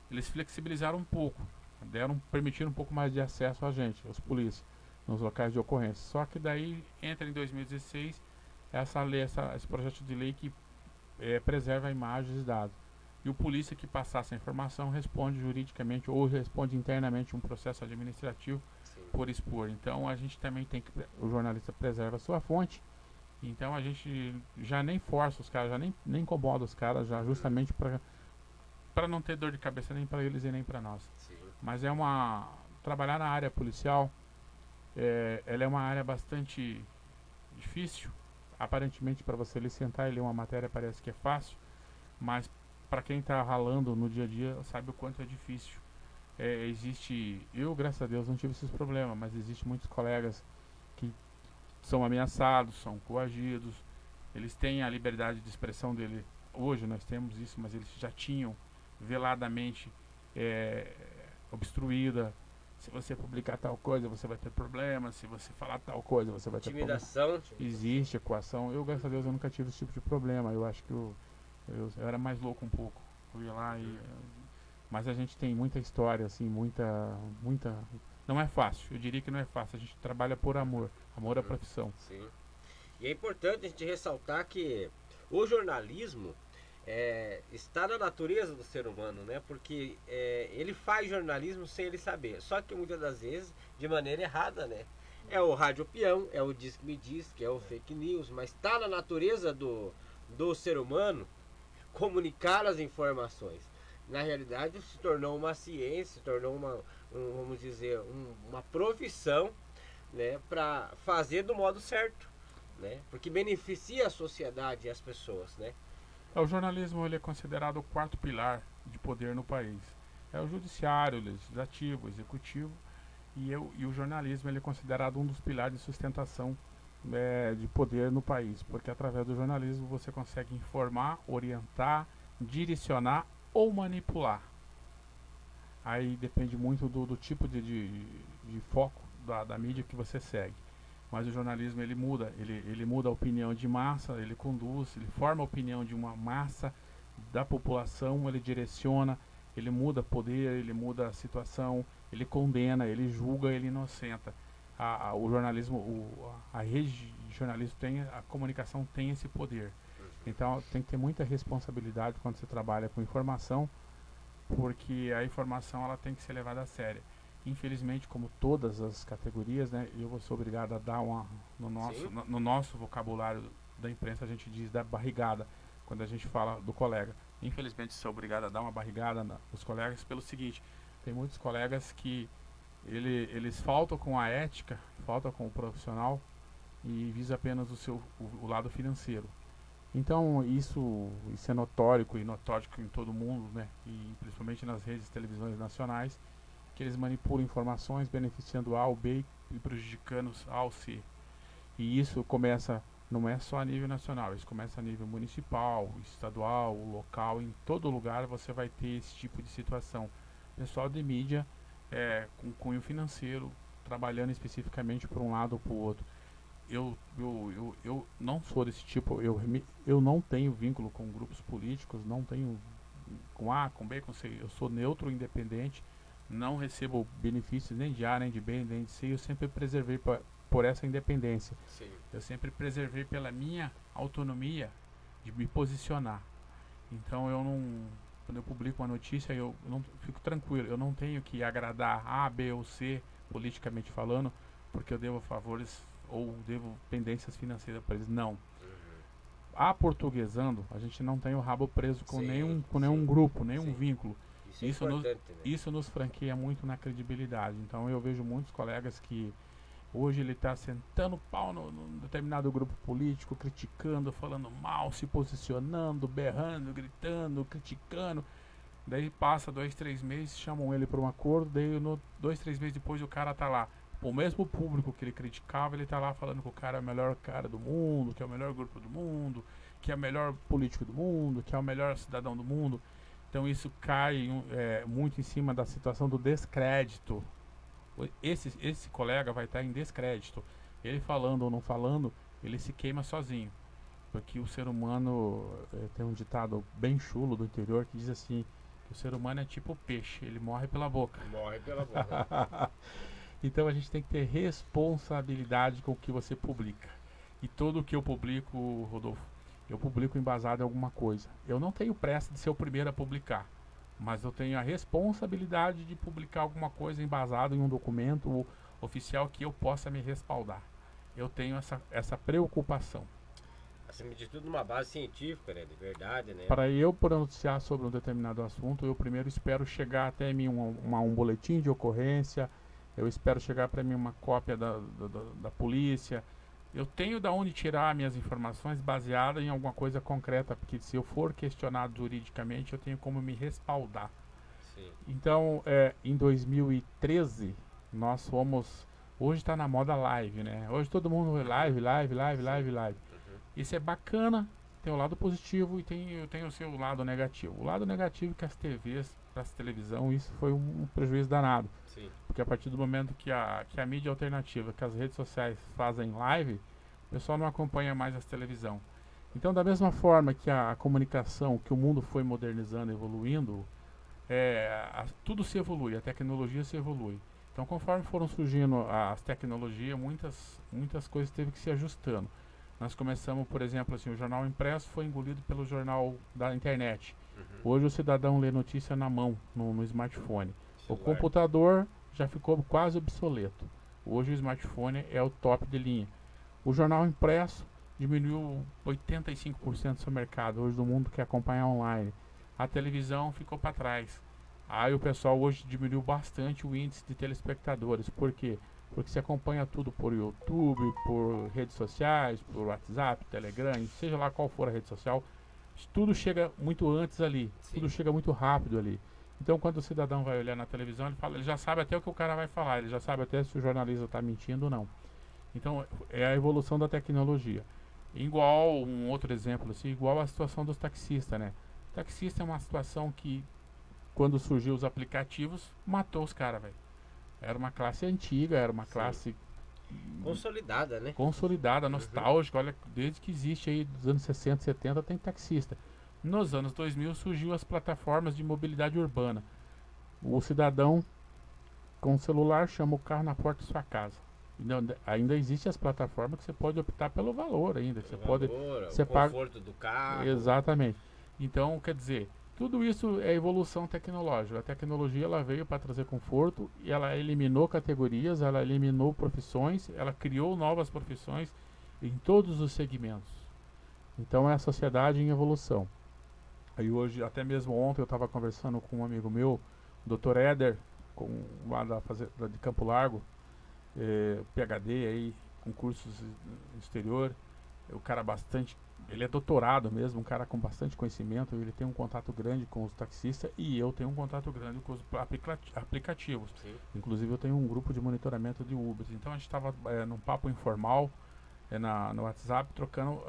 eles flexibilizaram um pouco, permitiram um pouco mais de acesso a gente, aos polícias, nos locais de ocorrência. Só que daí entra em 2016 esse projeto de lei que preserva imagens e dados. E o polícia que passar essa informação responde juridicamente ou responde internamente um processo administrativo por expor. Então a gente também o jornalista preserva a sua fonte. Então a gente já nem força os caras, já nem incomoda os caras, já justamente para não ter dor de cabeça nem para eles e nem para nós. Sim. Mas trabalhar na área policial, ela é uma área bastante difícil. Aparentemente, para você sentar e ler uma matéria parece que é fácil, mas para quem está ralando no dia a dia sabe o quanto é difícil. Eu, graças a Deus, não tive esses problemas, mas existem muitos colegas que são ameaçados, são coagidos, eles têm a liberdade de expressão dele. Hoje nós temos isso, mas eles já tinham veladamente obstruída. Se você publicar tal coisa, você vai ter problema. Se você falar tal coisa, você vai ter problema. Intimidação. Existe coação. Eu, graças a Deus, eu nunca tive esse tipo de problema. Eu acho que eu era mais louco um pouco. Eu ia lá mas a gente tem muita história, assim, muita... Não é fácil. Eu diria que não é fácil. A gente trabalha por amor. Amor à profissão. Sim. E é importante a gente ressaltar que o jornalismo está na natureza do ser humano, né? Porque ele faz jornalismo sem ele saber. Só que muitas das vezes de maneira errada, né? É o rádio peão, é o diz que me diz, que é o fake news, mas está na natureza do ser humano comunicar as informações. Na realidade se tornou uma ciência, se tornou uma profissão, né? Para fazer do modo certo. né? Porque beneficia a sociedade e as pessoas, né? O jornalismo ele é considerado o quarto pilar de poder no país. É o judiciário, o legislativo, o executivo e o jornalismo ele é considerado um dos pilares de sustentação de poder no país, porque através do jornalismo você consegue informar, orientar, direcionar ou manipular. Aí depende muito do tipo de foco da mídia que você segue. Mas o jornalismo ele muda a opinião de massa, ele conduz, ele forma a opinião de uma massa da população, ele direciona, ele muda poder, ele muda a situação, ele condena, ele julga, ele inocenta. O jornalismo, a rede de jornalismo a comunicação tem esse poder. Então tem que ter muita responsabilidade quando você trabalha com informação, porque a informação ela tem que ser levada a sério. Infelizmente, como todas as categorias, né, eu sou obrigado a dar no nosso vocabulário da imprensa a gente diz da barrigada, quando a gente fala do colega. Infelizmente sou obrigado a dar uma barrigada nos colegas pelo seguinte: tem muitos colegas que eles faltam com a ética, faltam com o profissional e visam apenas o lado financeiro. Então isso é notório em todo mundo, né, e principalmente nas redes de televisões nacionais, que eles manipulam informações beneficiando A ou B e prejudicando A ou C. E isso não é só a nível nacional, isso começa a nível municipal, estadual, local, em todo lugar você vai ter esse tipo de situação. Pessoal de mídia com cunho financeiro, trabalhando especificamente por um lado ou por outro. Eu não sou desse tipo, eu não tenho vínculo com grupos políticos, não tenho com A, com B, com C, eu sou neutro, independente, não recebo benefícios nem de A, nem de B, nem de C, eu sempre preservei por essa independência. Sim. Eu sempre preservei pela minha autonomia de me posicionar. Então quando eu publico uma notícia, eu não fico tranquilo, eu não tenho que agradar A, B ou C, politicamente falando, porque eu devo favores ou devo pendências financeiras para eles. Não. Aportuguesando, a gente não tem o rabo preso com nenhum grupo, nenhum vínculo. Isso nos franqueia muito na credibilidade. Então eu vejo muitos colegas que hoje ele está sentando pau num determinado grupo político, criticando, falando mal, se posicionando, berrando, gritando, criticando. Daí passa 2, 3 meses, chamam ele para um acordo, daí 2, 3 meses depois o cara tá lá. O mesmo público que ele criticava, ele tá lá falando que o cara é o melhor cara do mundo, que é o melhor grupo do mundo, que é o melhor político do mundo, que é o melhor cidadão do mundo. Então isso cai muito em cima da situação do descrédito. Esse colega vai estar em descrédito. Ele falando ou não falando, ele se queima sozinho. Porque o ser humano, tem um ditado bem chulo do interior que diz assim, que o ser humano é tipo peixe, ele morre pela boca. Morre pela boca. Então a gente tem que ter responsabilidade com o que você publica. E tudo o que eu publico, Rodolfo, eu publico embasado em alguma coisa. Eu não tenho pressa de ser o primeiro a publicar, mas eu tenho a responsabilidade de publicar alguma coisa embasado em um documento oficial que eu possa me respaldar. Eu tenho essa preocupação. Acima de tudo, uma base científica, né, de verdade, né? Para eu pronunciar sobre um determinado assunto, eu primeiro espero chegar até mim um boletim de ocorrência, eu espero chegar para mim uma cópia da polícia. Eu tenho da onde tirar minhas informações baseada em alguma coisa concreta, porque se eu for questionado juridicamente, eu tenho como me respaldar. Sim. Então, em 2013, nós fomos... Hoje está na moda live, né? Hoje todo mundo live. Isso é bacana, tem o lado positivo e tem o seu lado negativo. O lado negativo é que as TVs, as televisão, isso foi um prejuízo danado. Sim. Porque a partir do momento que a mídia alternativa, que as redes sociais fazem live, o pessoal não acompanha mais as televisão. Então, da mesma forma que a comunicação, que o mundo foi modernizando, evoluindo, tudo se evolui, a tecnologia se evolui. Então, conforme foram surgindo as tecnologias, muitas coisas teve que se ajustando. Nós começamos, por exemplo, assim, o jornal impresso foi engolido pelo jornal da internet. Hoje o cidadão lê notícia na mão, no smartphone. O computador já ficou quase obsoleto. Hoje o smartphone é o top de linha. O jornal impresso diminuiu 85% do seu mercado. Hoje o mundo quer acompanhar online. A televisão ficou para trás. Aí o pessoal hoje diminuiu bastante o índice de telespectadores. Por quê? porque você acompanha tudo por YouTube, por redes sociais, por WhatsApp, Telegram, seja lá qual for a rede social, tudo chega muito antes ali, tudo chega muito rápido ali. Então quando o cidadão vai olhar na televisão, ele já sabe até o que o cara vai falar, ele já sabe até se o jornalista está mentindo ou não. Então é a evolução da tecnologia. Igual um outro exemplo assim, igual a situação dos taxistas, né? Taxista é uma situação que quando surgiu os aplicativos, matou os caras, velho. Era uma classe antiga, era uma classe consolidada, né? Consolidada, nostálgica. Olha, desde que existe aí dos anos 60, 70 tem taxista. Nos anos 2000 surgiu as plataformas de mobilidade urbana. O cidadão com o celular chama o carro na porta da sua casa. Ainda existem as plataformas que você pode optar pelo valor ainda. Você pode, você conforto do carro. Exatamente. Então, quer dizer, tudo isso é evolução tecnológica. A tecnologia ela veio para trazer conforto e ela eliminou categorias, ela eliminou profissões, ela criou novas profissões em todos os segmentos. Então é a sociedade em evolução. Aí hoje, até mesmo ontem, eu estava conversando com um amigo meu, o Dr. Éder, lá de Campo Largo, PhD aí, com cursos no exterior. O cara ele é doutorado mesmo, um cara com bastante conhecimento, ele tem um contato grande com os taxistas e eu tenho um contato grande com os aplicativos. Sim. Inclusive eu tenho um grupo de monitoramento de Uber. Então a gente estava num papo informal no WhatsApp, trocando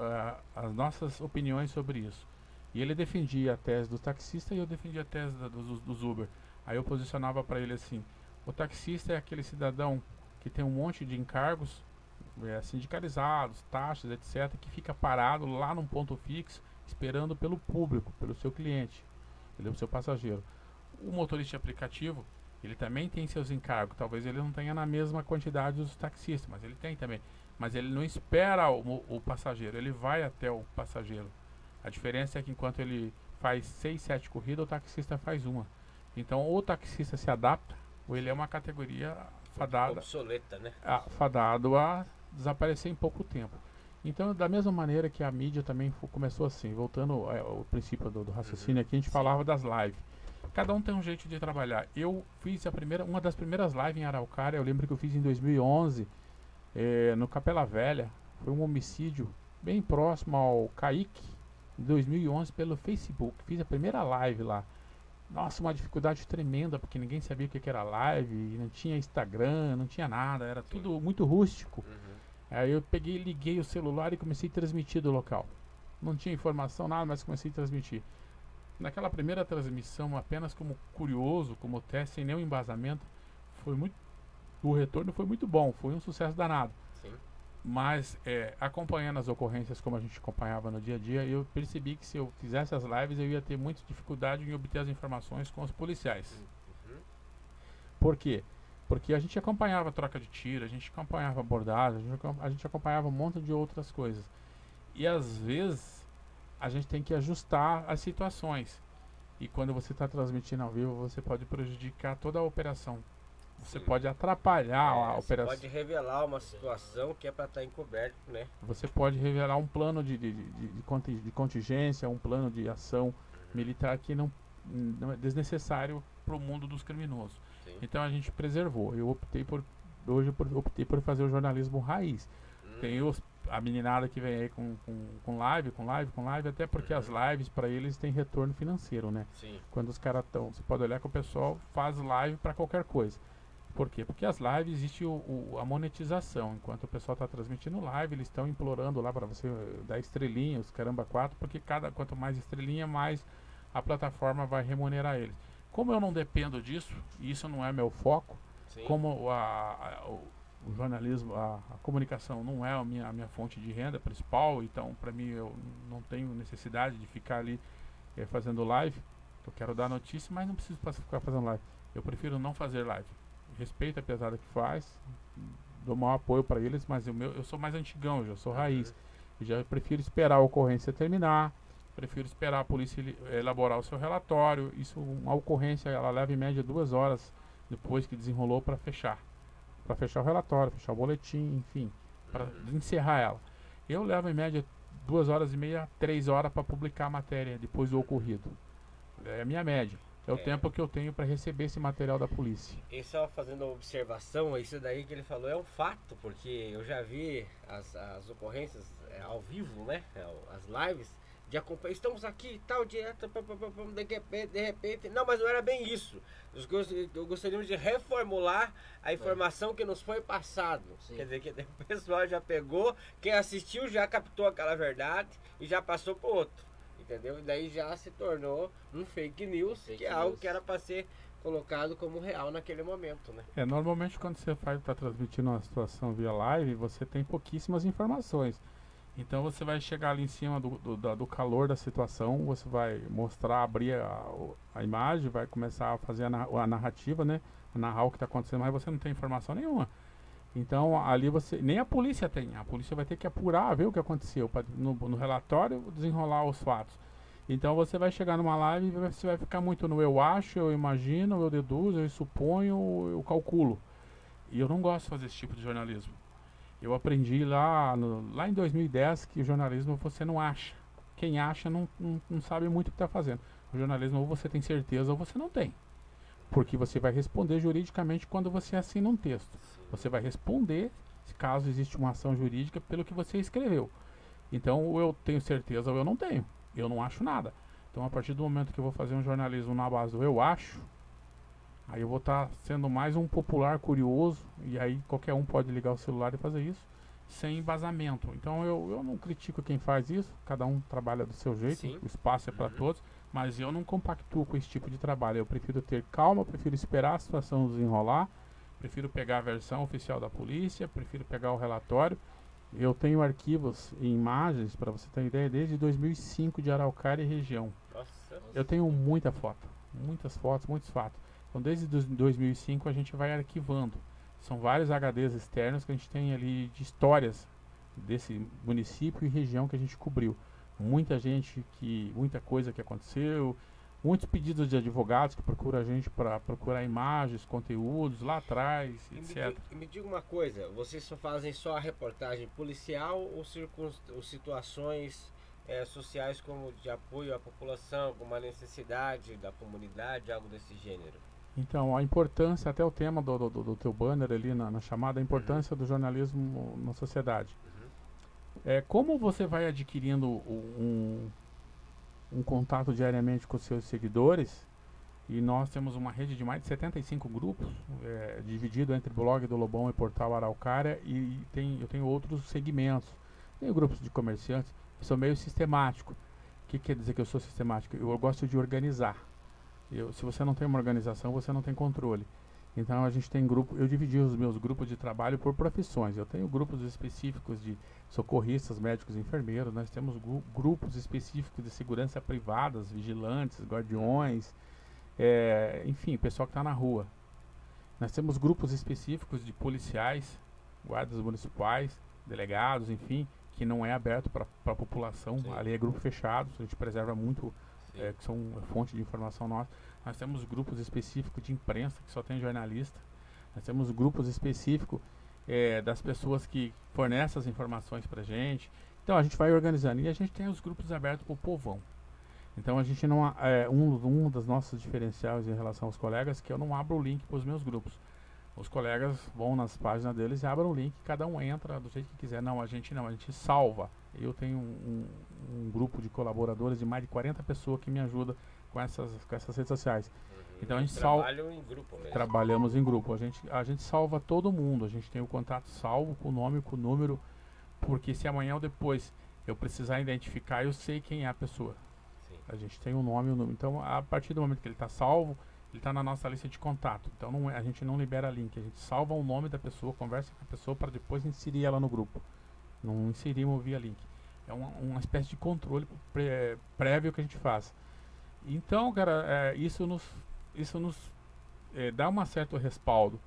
as nossas opiniões sobre isso. E ele defendia a tese dos taxistas e eu defendia a tese dos Uber. Aí eu posicionava para ele assim: o taxista é aquele cidadão que tem um monte de encargos sindicalizados, taxas, etc., que fica parado lá num ponto fixo, esperando pelo público, pelo seu cliente, pelo seu passageiro. O motorista de aplicativo, ele também tem seus encargos, talvez ele não tenha na mesma quantidade dos taxistas, mas ele tem também. Mas ele não espera o passageiro, ele vai até o passageiro. A diferença é que enquanto ele faz 6, 7 corridas, o taxista faz uma. Então, ou o taxista se adapta, ou ele é uma categoria fadada, obsoleta, né? Fadado a desaparecer em pouco tempo. Então, da mesma maneira que a mídia também começou assim, voltando ao princípio do raciocínio aqui, a gente falava das lives. Cada um tem um jeito de trabalhar. Eu fiz uma das primeiras lives em Araucária, eu lembro que eu fiz em 2011, no Capela Velha. Foi um homicídio bem próximo ao Caique, em 2011, pelo Facebook. Fiz a primeira live lá. Nossa, uma dificuldade tremenda, porque ninguém sabia o que era live, não tinha Instagram, não tinha nada, era tudo muito rústico. Aí eu liguei o celular e comecei a transmitir do local. Não tinha informação, nada, mas comecei a transmitir. Naquela primeira transmissão, apenas como curioso, como teste, sem nenhum embasamento, o retorno foi muito bom, foi um sucesso danado. Sim. Mas acompanhando as ocorrências como a gente acompanhava no dia a dia, eu percebi que se eu fizesse as lives eu ia ter muita dificuldade em obter as informações com os policiais. Por quê? Porque a gente acompanhava a troca de tiro, a gente acompanhava abordagem, a gente acompanhava um monte de outras coisas. E às vezes a gente tem que ajustar as situações. E quando você está transmitindo ao vivo, você pode prejudicar toda a operação. Você pode atrapalhar a operação. Você pode revelar uma situação que é para estar encoberto, né? Você pode revelar um plano de contingência, um plano de ação militar que não é desnecessário para o mundo dos criminosos. Sim. Então a gente preservou. Hoje eu optei por fazer o jornalismo raiz. Tem a meninada que vem aí com live, até porque as lives para eles têm retorno financeiro, né? Sim. Quando os caras estão, você pode olhar que o pessoal faz live para qualquer coisa. Por quê? Porque as lives existe a monetização. Enquanto o pessoal está transmitindo live, eles estão implorando lá para você dar estrelinhas, caramba 4, porque quanto mais estrelinha, mais a plataforma vai remunerar eles. Como eu não dependo disso, e isso não é meu foco, sim, como o jornalismo, a comunicação não é a minha fonte de renda principal, então para mim eu não tenho necessidade de ficar ali fazendo live. Eu quero dar notícia, mas não preciso ficar fazendo live. Eu prefiro não fazer live. Respeito a pesada que faz, dou maior apoio para eles, mas eu sou mais antigão, eu já sou raiz. Eu já prefiro esperar a ocorrência terminar, prefiro esperar a polícia elaborar o seu relatório. Uma ocorrência, ela leva em média 2 horas depois que desenrolou para fechar o relatório, fechar o boletim, enfim, para encerrar ela. Eu levo em média 2 horas e meia, 3 horas para publicar a matéria depois do ocorrido. É a minha média. é o tempo que eu tenho para receber esse material da polícia. E só fazendo uma observação, isso daí que ele falou é um fato, porque eu já vi as ocorrências ao vivo, né? As lives de acompanhar. Estamos aqui, tal, direto, de repente. Não, mas não era bem isso. Eu gostaríamos de reformular a informação que nos foi passado. Sim. Quer dizer, que o pessoal já pegou, quem assistiu já captou aquela verdade e já passou para outro. Entendeu? E daí já se tornou um fake news, que é algo que era para ser colocado como real naquele momento, né? Normalmente quando você está transmitindo uma situação via live, você tem pouquíssimas informações. Então você vai chegar ali em cima do calor da situação, você vai mostrar, abrir a imagem, vai começar a fazer a narrativa, né? Narrar o que está acontecendo, mas você não tem informação nenhuma. Então ali nem a polícia tem, a polícia vai ter que apurar, ver o que aconteceu, no relatório desenrolar os fatos. Então você vai chegar numa live e você vai ficar muito no eu acho, eu imagino, eu deduzo, eu suponho, eu calculo. E eu não gosto de fazer esse tipo de jornalismo. Eu aprendi lá em 2010 que o jornalismo você não acha. Quem acha não sabe muito o que está fazendo. O jornalismo ou você tem certeza ou você não tem. Porque você vai responder juridicamente quando você assina um texto. Você vai responder, caso existe uma ação jurídica, pelo que você escreveu. Então, ou eu tenho certeza ou eu não tenho. Eu não acho nada. Então, a partir do momento que eu vou fazer um jornalismo na base do eu acho, aí eu vou estar sendo mais um popular curioso, e aí qualquer um pode ligar o celular e fazer isso, sem embasamento. Então, eu não critico quem faz isso, cada um trabalha do seu jeito, Sim. o espaço é para todos, mas eu não compactuo com esse tipo de trabalho. Eu prefiro ter calma, eu prefiro esperar a situação desenrolar, prefiro pegar a versão oficial da polícia, prefiro pegar o relatório. Eu tenho arquivos e imagens, para você ter ideia, desde 2005 de Araucária e região. Nossa. Eu tenho muitas fotos, muitos fatos. Então desde 2005 a gente vai arquivando. São vários HDs externos que a gente tem ali de histórias desse município e região que a gente cobriu. Muita coisa que aconteceu, muitos pedidos de advogados que procuram a gente para procurar imagens, conteúdos lá atrás, etc. Me diga uma coisa, vocês só fazem só a reportagem policial ou situações sociais como de apoio à população, como uma necessidade da comunidade, algo desse gênero? Então, a importância, até o tema do teu banner ali na chamada, a importância do jornalismo na sociedade. Como você vai adquirindo um contato diariamente com os seus seguidores, e nós temos uma rede de mais de 75 grupos, dividido entre blog do Lobão e portal Araucária, e eu tenho outros segmentos. Tenho grupos de comerciantes, eu sou meio sistemático. O que quer dizer que eu sou sistemático? Eu gosto de organizar. Se você não tem uma organização, você não tem controle. Então a gente tem grupo, eu dividi os meus grupos de trabalho por profissões. Eu tenho grupos específicos de socorristas, médicos e enfermeiros. Nós temos grupos específicos de segurança privadas, vigilantes, guardiões, enfim, pessoal que está na rua. Nós temos grupos específicos de policiais, guardas municipais, delegados, enfim, que não é aberto para a população. Sim. Ali é grupo fechado, a gente preserva muito, que são fonte de informação nossa. Nós temos grupos específicos de imprensa, que só tem jornalista. Nós temos grupos específicos das pessoas que fornecem as informações para a gente. Então a gente vai organizando. E a gente tem os grupos abertos para o povão. Então a gente não... um dos nossos diferenciais em relação aos colegas, que eu não abro o link para os meus grupos. Os colegas vão nas páginas deles e abrem o link, cada um entra do jeito que quiser. Não, a gente salva. Eu tenho um grupo de colaboradores de mais de 40 pessoas que me ajudam com essas redes sociais. Então a gente trabalhamos em grupo. A gente salva todo mundo. A gente tem o contato salvo com o nome, com o número, porque se amanhã ou depois eu precisar identificar, eu sei quem é a pessoa. Sim. A gente tem o nome e o número. Então a partir do momento que ele está salvo, ele está na nossa lista de contato. Então a gente não libera link, a gente salva o nome da pessoa, conversa com a pessoa para depois inserir ela no grupo. Não inserimos via link. É uma espécie de controle prévio que a gente faz. Então, cara, isso nos dá um certo respaldo.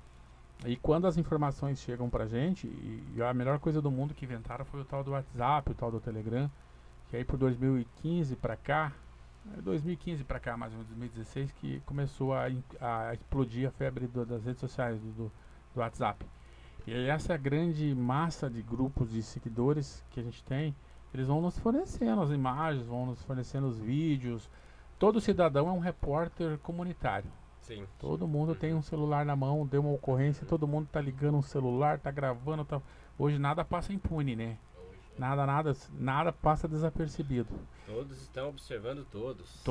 E quando as informações chegam pra gente, e a melhor coisa do mundo que inventaram foi o tal do WhatsApp, o tal do Telegram, que aí por 2015 pra cá, mais ou menos 2016, que começou a explodir a febre das redes sociais, do WhatsApp. E aí essa grande massa de grupos de seguidores que a gente tem, eles vão nos fornecendo as imagens, vão nos fornecendo os vídeos, todo cidadão é um repórter comunitário. Sim. Todo mundo tem um celular na mão, deu uma ocorrência, todo mundo tá ligando um celular, tá gravando, tá... Hoje nada passa impune, né? Nada passa desapercebido. Todos estão observando todos.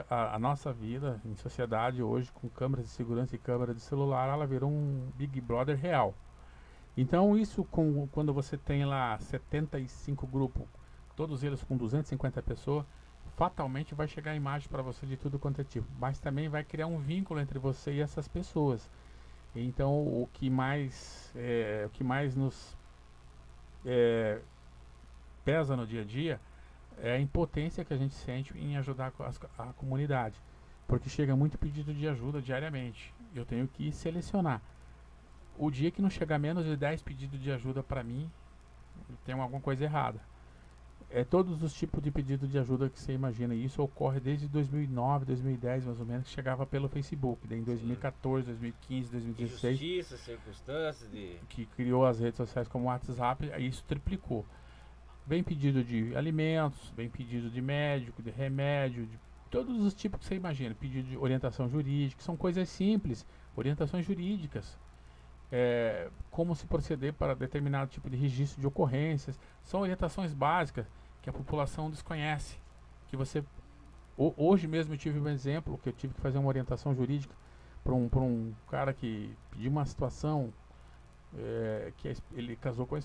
A nossa vida em sociedade hoje, com câmeras de segurança e câmera de celular, ela virou um Big Brother real. Então isso, quando você tem lá 75 grupos, todos eles com 250 pessoas, fatalmente vai chegar a imagem para você de tudo quanto é tipo. Mas também vai criar um vínculo entre você e essas pessoas. Então o que mais nos pesa no dia a dia é a impotência que a gente sente em ajudar a comunidade. Porque chega muito pedido de ajuda diariamente. Eu tenho que selecionar. O dia que não chegar menos de 10 pedidos de ajuda para mim, tem alguma coisa errada. Todos os tipos de pedido de ajuda que você imagina. E isso ocorre desde 2009, 2010 mais ou menos, que chegava pelo Facebook. Daí em 2014, 2015, 2016... Injustiça, circunstâncias de... que criou as redes sociais como o WhatsApp, aí isso triplicou. Vem pedido de alimentos, vem pedido de médico, de remédio, de todos os tipos que você imagina. Pedido de orientação jurídica, são coisas simples, orientações jurídicas. Como se proceder para determinado tipo de registro de ocorrências. São orientações básicas que a população desconhece. Que você... Hoje mesmo eu tive um exemplo que eu tive que fazer uma orientação jurídica para um cara que pediu uma situação que ele casou com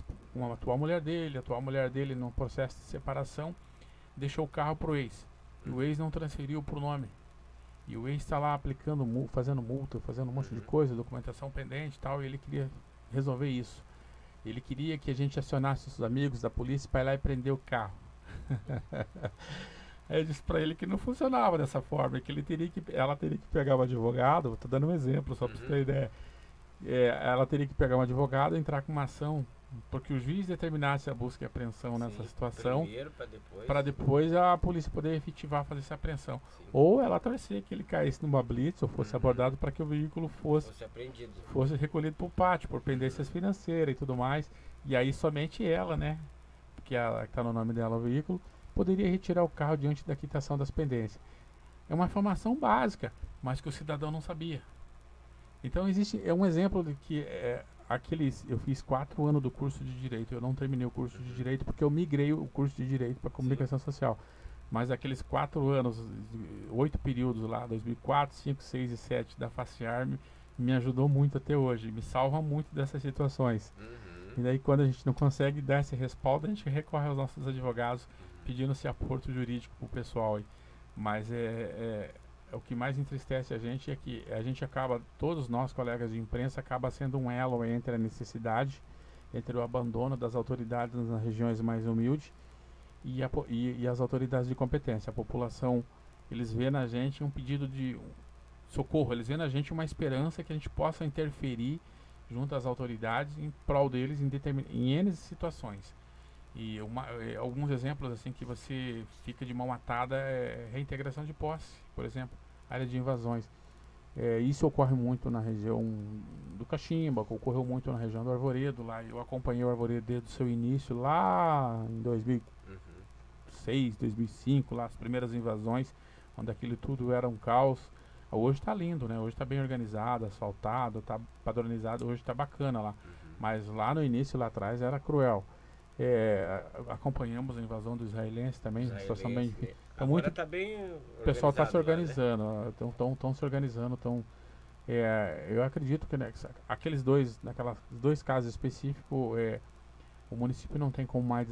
a atual mulher dele no processo de separação, deixou o carro pro ex. E o ex não transferiu pro nome. E o ex está lá aplicando, fazendo multa, fazendo um monte de coisa, documentação pendente e tal, e ele queria resolver isso. Ele queria que a gente acionasse os amigos da polícia para ir lá e prender o carro. Aí eu disse para ele que não funcionava dessa forma, que ela teria que pegar um advogado, estou dando um exemplo só para você ter ideia. Ela teria que pegar um advogado e entrar com uma ação, porque o juiz determinasse a busca e apreensão nessa situação, para depois a polícia poder efetivar, fazer essa apreensão. Sim. Ou ela torcer que ele caísse numa blitz ou fosse abordado para que o veículo fosse recolhido para o pátio, por pendências financeiras e tudo mais. E aí somente ela, né, que está no nome dela o veículo, poderia retirar o carro diante da quitação das pendências. É uma informação básica, mas que o cidadão não sabia. Então é um exemplo de que eu fiz 4 anos do curso de Direito. Eu não terminei o curso de Direito porque eu migrei o curso de Direito para Comunicação Social. Mas aqueles 4 anos, 8 períodos lá, 2004, 5, 6 e 7 da FACIAR me ajudou muito até hoje. Me salva muito dessas situações. E daí quando a gente não consegue dar esse respaldo, a gente recorre aos nossos advogados pedindo esse aporto jurídico para o pessoal. Mas o que mais entristece a gente é que a gente acaba, todos nós colegas de imprensa, acaba sendo um elo entre a necessidade, entre o abandono das autoridades nas regiões mais humildes e as autoridades de competência. A população, eles vê na gente um pedido de socorro, eles vê na gente uma esperança que a gente possa interferir junto às autoridades em prol deles em N situações. E alguns exemplos assim que você fica de mão atada é reintegração de posse, por exemplo, área de invasões. Isso ocorre muito na região do Caximba, ocorreu muito na região do Arvoredo. Lá eu acompanhei o Arvoredo desde o seu início, lá em 2006, 2005, lá as primeiras invasões, onde aquilo tudo era um caos. Hoje está lindo, né? Hoje está bem organizado, asfaltado, está padronizado, hoje está bacana lá. Mas lá no início, lá atrás, era cruel. Acompanhamos a invasão do israelense também, situação bem difícil. Agora está bem o pessoal está se organizando, lá, né? Estão se organizando. Eu acredito que aqueles dois casos específicos, o município não tem como mais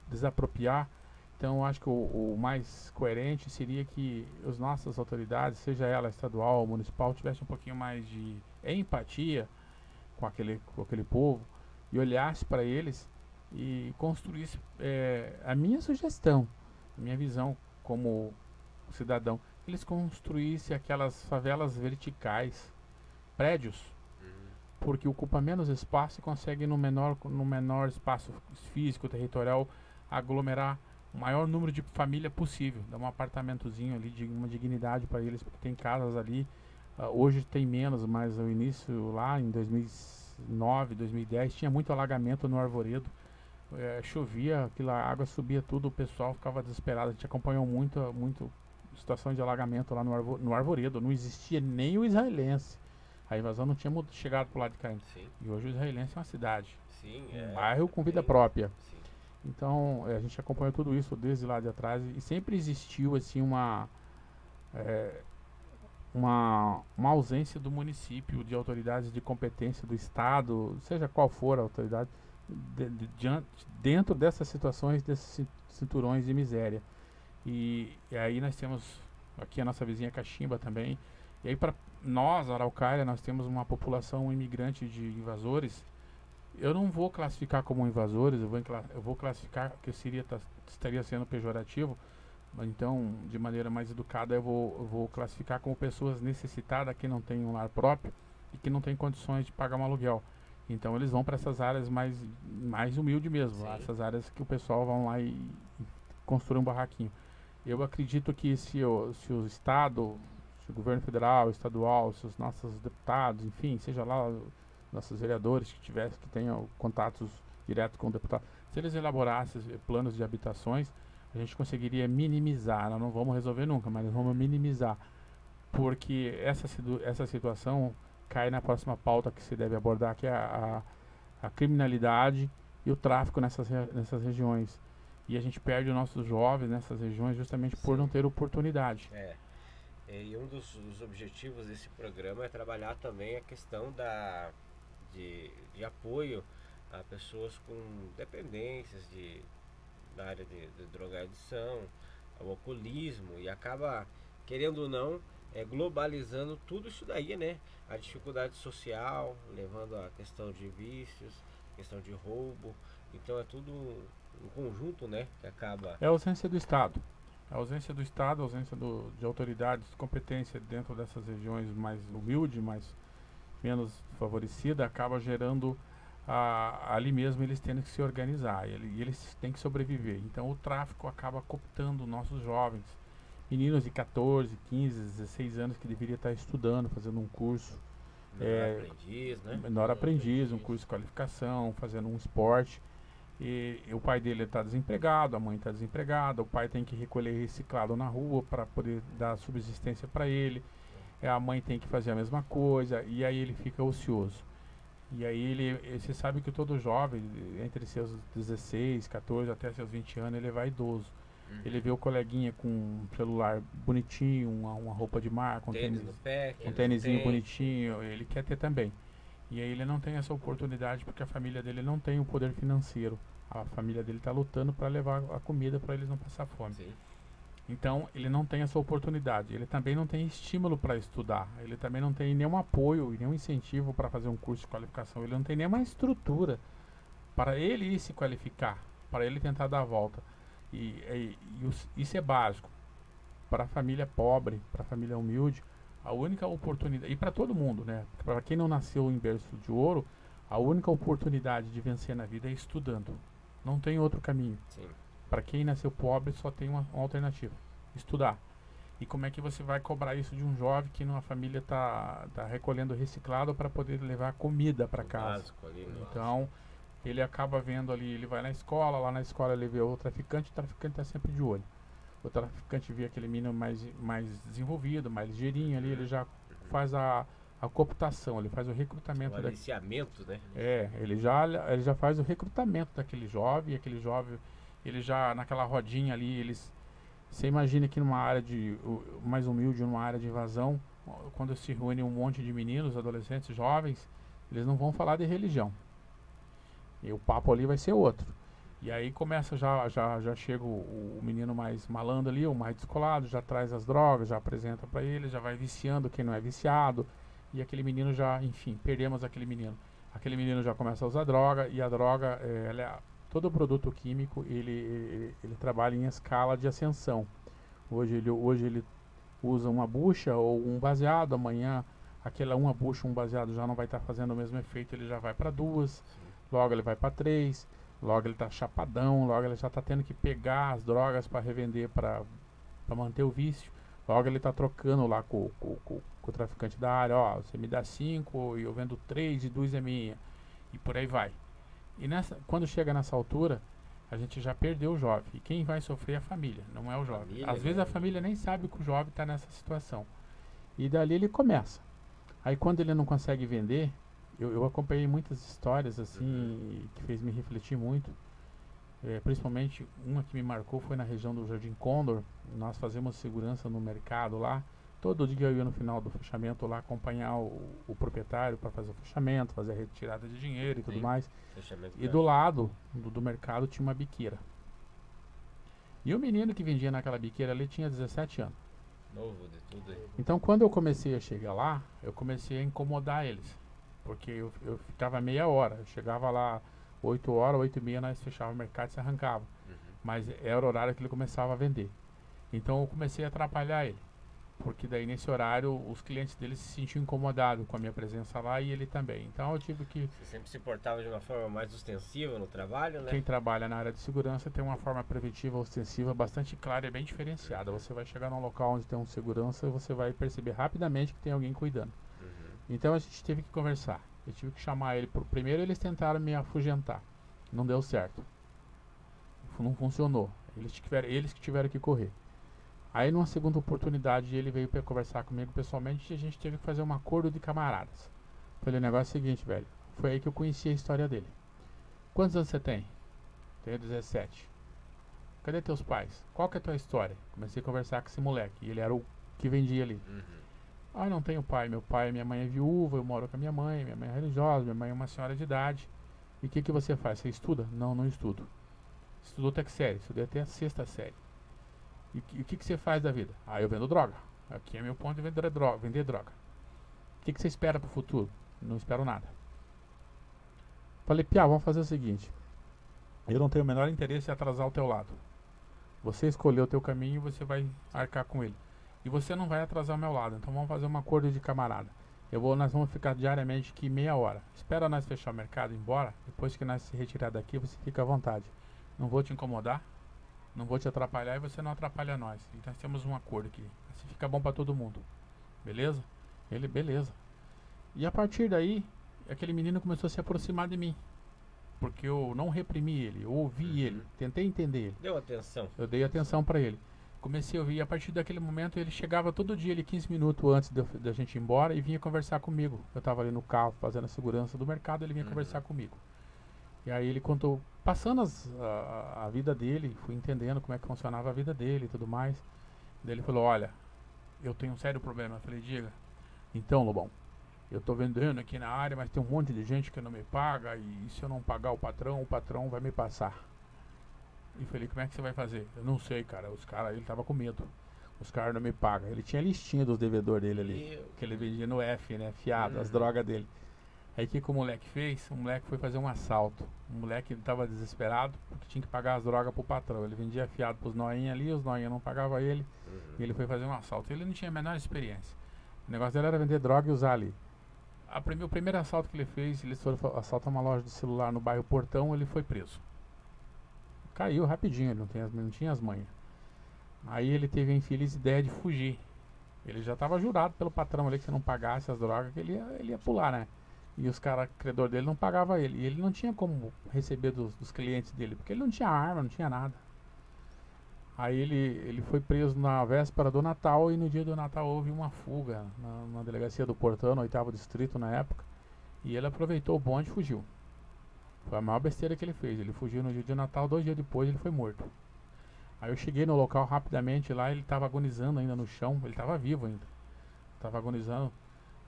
desapropriar. Então eu acho que o mais coerente seria que as nossas autoridades, seja ela estadual ou municipal, tivessem um pouquinho mais de empatia com aquele povo e olhasse para eles e construísse a minha sugestão, a minha visão como cidadão, que eles construíssem aquelas favelas verticais, prédios, porque ocupa menos espaço e consegue no menor espaço físico, territorial, aglomerar o maior número de família possível, dar um apartamentozinho ali de uma dignidade para eles, porque tem casas ali, hoje tem menos, mas no início lá em 2009, 2010 tinha muito alagamento no Arvoredo, chovia, aquela água subia tudo, o pessoal ficava desesperado. A gente acompanhou muito situação de alagamento lá no Arvoredo. Não existia nem o israelense. A invasão não tinha chegado pro lado de cá ainda. Sim. E hoje o israelense é uma cidade, Sim, um bairro com vida bem- própria. Sim. Então a gente acompanhou tudo isso desde lá de atrás e sempre existiu assim uma ausência do município, de autoridades de competência do Estado, seja qual for a autoridade, dentro dessas situações, desses cinturões de miséria. E aí nós temos aqui a nossa vizinha Caximba também. E aí para nós, Araucária, nós temos uma população imigrante de invasores. Eu não vou classificar como invasores, eu vou classificar, que estaria sendo pejorativo. Então, de maneira mais educada, eu vou classificar como pessoas necessitadas que não têm um lar próprio e que não têm condições de pagar um aluguel. Então, eles vão para essas áreas mais humildes mesmo, Sim. essas áreas que o pessoal vão lá e constrói um barraquinho. Eu acredito que se o Estado, se o governo federal, estadual, se os nossos deputados, enfim, seja lá nossos vereadores que tenham contatos diretos com o deputado, se eles elaborassem planos de habitações, a gente conseguiria minimizar. Nós não vamos resolver nunca, mas nós vamos minimizar, porque essa situação cai na próxima pauta que se deve abordar, que é a criminalidade e o tráfico nessas regiões. E a gente perde os nossos jovens nessas regiões justamente por não ter oportunidade. E um dos objetivos desse programa é trabalhar também a questão de apoio a pessoas com dependências da área de drogadição, ao alcoolismo, e acaba, querendo ou não, globalizando tudo isso daí, né? A dificuldade social, levando a questão de vícios, questão de roubo. Então é tudo um conjunto, né? Que acaba... É a ausência do Estado. A ausência do Estado, a ausência de autoridades, de competência dentro dessas regiões mais humildes, menos favorecidas, acaba gerando ali mesmo eles tendo que se organizar, e eles têm que sobreviver. Então o tráfico acaba cooptando nossos jovens, meninos de 14, 15, 16 anos que deveriam estar estudando, fazendo um curso. Menor aprendiz, né? Menor aprendiz, um curso de qualificação, fazendo um esporte. E o pai dele está desempregado, a mãe está desempregada, o pai tem que recolher reciclado na rua para poder dar subsistência para ele. A mãe tem que fazer a mesma coisa, e aí ele fica ocioso. E aí você sabe que todo jovem, entre seus 16, 14 até seus 20 anos, ele é vaidoso. Ele vê o coleguinha com um celular bonitinho, uma roupa de marca, um tênisinho bonitinho, ele quer ter também. E aí ele não tem essa oportunidade porque a família dele não tem o poder financeiro. A família dele está lutando para levar a comida para eles não passar fome. Sim. Então ele não tem essa oportunidade. Ele também não tem estímulo para estudar. Ele também não tem nenhum apoio e nenhum incentivo para fazer um curso de qualificação. Ele não tem nenhuma estrutura para ele ir se qualificar, para ele tentar dar a volta. Isso é básico. Para a família pobre, para a família humilde, a única oportunidade, e para todo mundo, né? Para quem não nasceu em berço de ouro, a única oportunidade de vencer na vida é estudando. Não tem outro caminho. Sim. Para quem nasceu pobre, só tem uma alternativa: estudar. E como é que você vai cobrar isso de um jovem que numa família tá recolhendo reciclado para poder levar comida para casa? Básico ali, né? Então, ele acaba vendo ali, ele vai na escola, lá na escola ele vê o traficante está sempre de olho. O traficante vê aquele menino mais desenvolvido, mais ligeirinho ali, ele já faz a cooptação, ele faz o recrutamento. O aliciamento, né? Ele já faz o recrutamento daquele jovem, ele já naquela rodinha ali, você imagina que numa área mais humilde, numa área de invasão, quando se reúne um monte de meninos, adolescentes, jovens, eles não vão falar de religião. E o papo ali vai ser outro. E aí começa, já chega o menino mais malandro ali, o mais descolado, já traz as drogas, já apresenta para ele, já vai viciando quem não é viciado. E aquele menino já, enfim, perdemos aquele menino. Aquele menino já começa a usar droga, e a droga, todo produto químico, ele trabalha em escala de ascensão. Hoje ele usa uma bucha ou um baseado, amanhã uma bucha, um baseado já não vai estar fazendo o mesmo efeito, ele já vai para 2, logo ele vai para 3, logo ele está chapadão, logo ele já está tendo que pegar as drogas para revender, para manter o vício, logo ele está trocando lá com o traficante da área: ó, você me dá 5 e eu vendo 3 e 2 é minha, e por aí vai. E quando chega nessa altura, a gente já perdeu o jovem. E quem vai sofrer é a família, não é o jovem. Família, Às vezes né? a família nem sabe que o jovem está nessa situação. E dali ele começa. Aí quando ele não consegue vender, eu acompanhei muitas histórias assim, que fez me refletir muito. Principalmente uma que me marcou foi na região do Jardim Condor. Nós fazemos segurança no mercado lá. Todo dia eu ia no final do fechamento lá acompanhar o proprietário para fazer o fechamento, fazer a retirada de dinheiro e tudo Sim. mais. Fechamento E do lado do mercado tinha uma biqueira. E o menino que vendia naquela biqueira ali tinha 17 anos. Novo de tudo aí. Então quando eu comecei a chegar lá, eu comecei a incomodar eles. Porque eu ficava meia hora. Eu chegava lá 8 horas, 8h30, nós fechava o mercado e se arrancava. Mas era o horário que ele começava a vender. Então eu comecei a atrapalhar ele. Porque daí nesse horário os clientes dele se sentiam incomodados com a minha presença lá e ele também. Então eu tive que... Você sempre se portava de uma forma mais ostensiva no trabalho, né? Quem trabalha na área de segurança tem uma forma preventiva ostensiva bastante clara e bem diferenciada. Você vai chegar num local onde tem um segurança e você vai perceber rapidamente que tem alguém cuidando. Então a gente teve que conversar. Eu tive que chamar ele. Primeiro eles tentaram me afugentar. Não deu certo. Não funcionou. Eles que tiveram que correr. Aí numa segunda oportunidade ele veio para conversar comigo pessoalmente e a gente teve que fazer um acordo de camaradas. Falei, o negócio é o seguinte, velho. Foi aí que eu conheci a história dele. Quantos anos você tem? Tenho 17. Cadê teus pais? Qual que é a tua história? Comecei a conversar com esse moleque. E ele era o que vendia ali. Ah, não tenho pai. Meu pai e minha mãe é viúva, eu moro com a minha mãe é religiosa, minha mãe é uma senhora de idade. E o que você faz? Você estuda? Não, não estudo. Estudou até que série? Estudei até a 6ª série. E o que você faz da vida? Ah, eu vendo droga. Aqui é meu ponto de vender droga. O que você espera pro futuro? Não espero nada. Falei, Piá, vamos fazer o seguinte. Eu não tenho o menor interesse em atrasar o teu lado. Você escolheu o teu caminho e você vai arcar com ele. E você não vai atrasar o meu lado. Então vamos fazer um acordo de camarada. Nós vamos ficar diariamente aqui meia hora. Espera nós fechar o mercado e ir embora. Depois que nós se retirar daqui, você fica à vontade. Não vou te incomodar. Não vou te atrapalhar e você não atrapalha nós. Então nós temos um acordo aqui. Assim fica bom pra todo mundo. Beleza? Ele, beleza. E a partir daí, aquele menino começou a se aproximar de mim. Porque eu não reprimi ele, eu ouvi ele, tentei entender ele. Deu atenção. Eu dei atenção pra ele. Comecei a ouvir e a partir daquele momento ele chegava todo dia, ele 15 minutos antes da gente ir embora e vinha conversar comigo. Eu tava ali no carro fazendo a segurança do mercado, ele vinha conversar comigo. E aí ele contou, passando a vida dele, fui entendendo como é que funcionava a vida dele e tudo mais. Daí ele falou, olha, eu tenho um sério problema. Eu falei, diga. Então, Lobão, eu tô vendendo aqui na área, mas tem um monte de gente que não me paga e se eu não pagar o patrão vai me passar. E falei, como é que você vai fazer? Eu não sei, cara. Os caras, ele tava com medo. Os caras não me pagam. Ele tinha a listinha dos devedores dele ali, que ele vendia no F, né, fiado, as drogas dele. Aí o que o moleque fez? O moleque foi fazer um assalto. O moleque estava desesperado porque tinha que pagar as drogas pro patrão. Ele vendia fiado pros noinhos ali, os noinhos não pagavam ele. E ele foi fazer um assalto. Ele não tinha a menor experiência. O negócio dele era vender droga e usar ali. O primeiro assalto que ele fez, ele foi assaltar uma loja de celular no bairro Portão, ele foi preso. Caiu rapidinho, ele não tinha as manhas. Aí ele teve a infeliz ideia de fugir. Ele já estava jurado pelo patrão ali que se não pagasse as drogas, que ele ia pular, né? E os caras, credor dele, não pagavam ele. E ele não tinha como receber dos clientes dele, porque ele não tinha arma, não tinha nada. Aí ele foi preso na véspera do Natal e no dia do Natal houve uma fuga na delegacia do Portão, no 8º distrito na época. E ele aproveitou o bonde e fugiu. Foi a maior besteira que ele fez. Ele fugiu no dia de Natal, 2 dias depois ele foi morto. Aí eu cheguei no local rapidamente lá, ele estava agonizando ainda no chão, ele estava vivo ainda. Estava agonizando.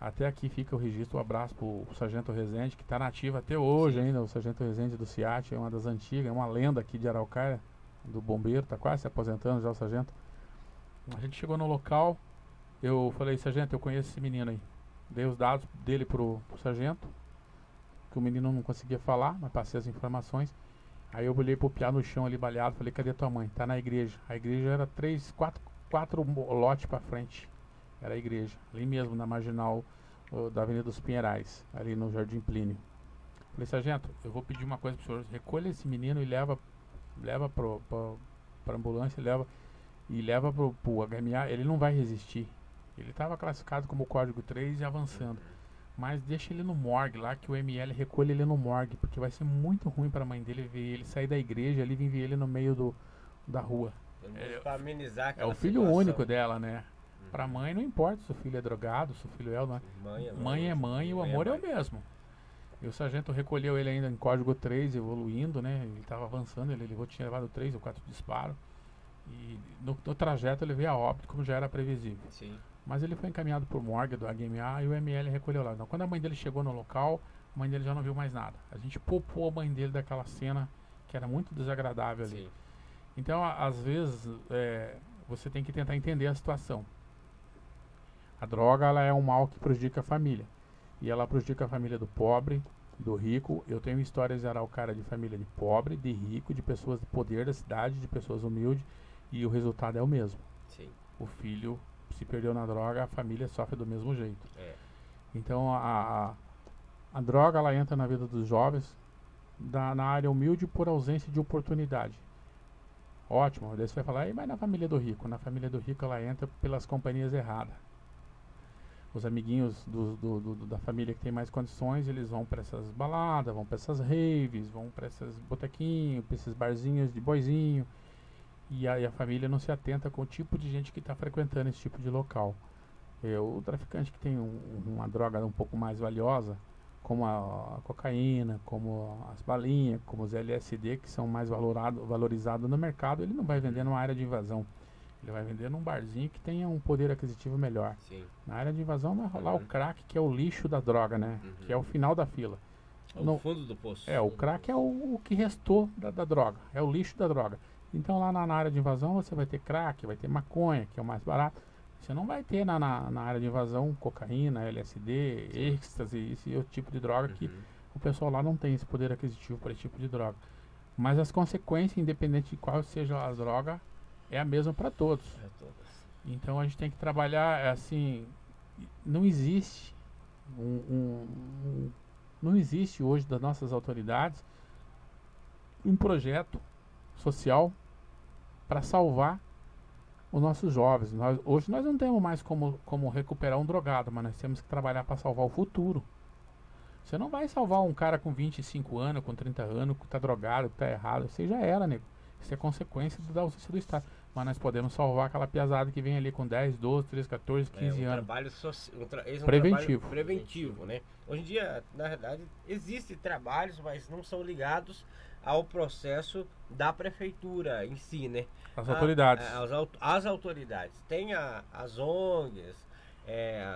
Até aqui fica o registro, um abraço pro Sargento Rezende, que está nativo até hoje ainda, o Sargento Rezende do CIAT, é uma das antigas, é uma lenda aqui de Araucária, do bombeiro, tá quase se aposentando já o sargento. A gente chegou no local, eu falei, sargento, eu conheço esse menino aí. Dei os dados dele pro sargento, que o menino não conseguia falar, mas passei as informações. Aí eu olhei pro piá no chão ali baleado, falei, cadê tua mãe? Tá na igreja. A igreja era 4 lotes pra frente. Era a igreja, ali mesmo na marginal da Avenida dos Pinheirais, ali no Jardim Plínio. Falei, sargento, eu vou pedir uma coisa pro senhor, recolha esse menino e leva pra ambulância, leva pro HMA, ele não vai resistir. Ele estava classificado como código 3 e avançando. mas deixa ele no morgue lá, que o ML recolhe ele no morgue, porque vai ser muito ruim pra mãe dele ver ele sair da igreja ali e ver ele no meio da rua. Pra amenizar É aquela o filho situação. único dela, né? Pra mãe não importa se o filho é drogado, se o filho é ou não é. Mãe é mãe e o amor é o mesmo. E o sargento recolheu ele ainda em código 3, evoluindo, né? Ele estava avançando, ele tinha levado 3 ou 4 disparos. E no trajeto ele veio a óbito, como já era previsível. Sim. Mas ele foi encaminhado por morgue do HMA e o ML recolheu lá. Então, quando a mãe dele chegou no local, a mãe dele já não viu mais nada. A gente poupou a mãe dele daquela cena que era muito desagradável ali. Sim. Então, às vezes, você tem que tentar entender a situação. A droga, ela é um mal que prejudica a família. E ela prejudica a família do pobre, do rico. Eu tenho histórias de araucária de família de pobre, de rico, de pessoas de poder da cidade, de pessoas humildes. E o resultado é o mesmo. Sim. O filho se perdeu na droga, a família sofre do mesmo jeito. É. Então, a droga, ela entra na vida dos jovens na área humilde por ausência de oportunidade. Ótimo, daí você vai falar, mas na família do rico? Na família do rico ela entra pelas companhias erradas. Os amiguinhos da família que tem mais condições, eles vão para essas baladas, vão para essas raves, vão para esses botequinhos, para esses barzinhos de boizinho. E aí a família não se atenta com o tipo de gente que está frequentando esse tipo de local. O traficante que tem uma droga um pouco mais valiosa, como a cocaína, como as balinhas, como os LSD, que são mais valorizados no mercado, ele não vai vender numa área de invasão. Ele vai vender num barzinho que tenha um poder aquisitivo melhor. Sim. Na área de invasão vai rolar o crack, que é o lixo da droga, né? Que é o final da fila. O fundo do poço. O crack é o que restou da droga. É o lixo da droga. Então lá na área de invasão você vai ter crack, vai ter maconha, que é o mais barato. Você não vai ter na área de invasão cocaína, LSD, êxtase, esse outro tipo de droga que o pessoal lá não tem esse poder aquisitivo para esse tipo de droga. Mas as consequências, independente de qual seja a droga, é a mesma para todos. Então a gente tem que trabalhar assim. Não existe não existe hoje das nossas autoridades um projeto social para salvar os nossos jovens. Hoje nós não temos mais como recuperar um drogado, mas nós temos que trabalhar para salvar o futuro. Você não vai salvar um cara com 25 anos, com 30 anos, que está drogado, que está errado. Você já era, nego. Isso é consequência da ausência do Estado. Mas nós podemos salvar aquela piazada que vem ali com 10, 12, 13, 14, 15 anos. Trabalho preventivo. Trabalho preventivo, né? Hoje em dia, na verdade, existem trabalhos, mas não são ligados ao processo da prefeitura em si, né? As autoridades. As autoridades. Tem as ONGs,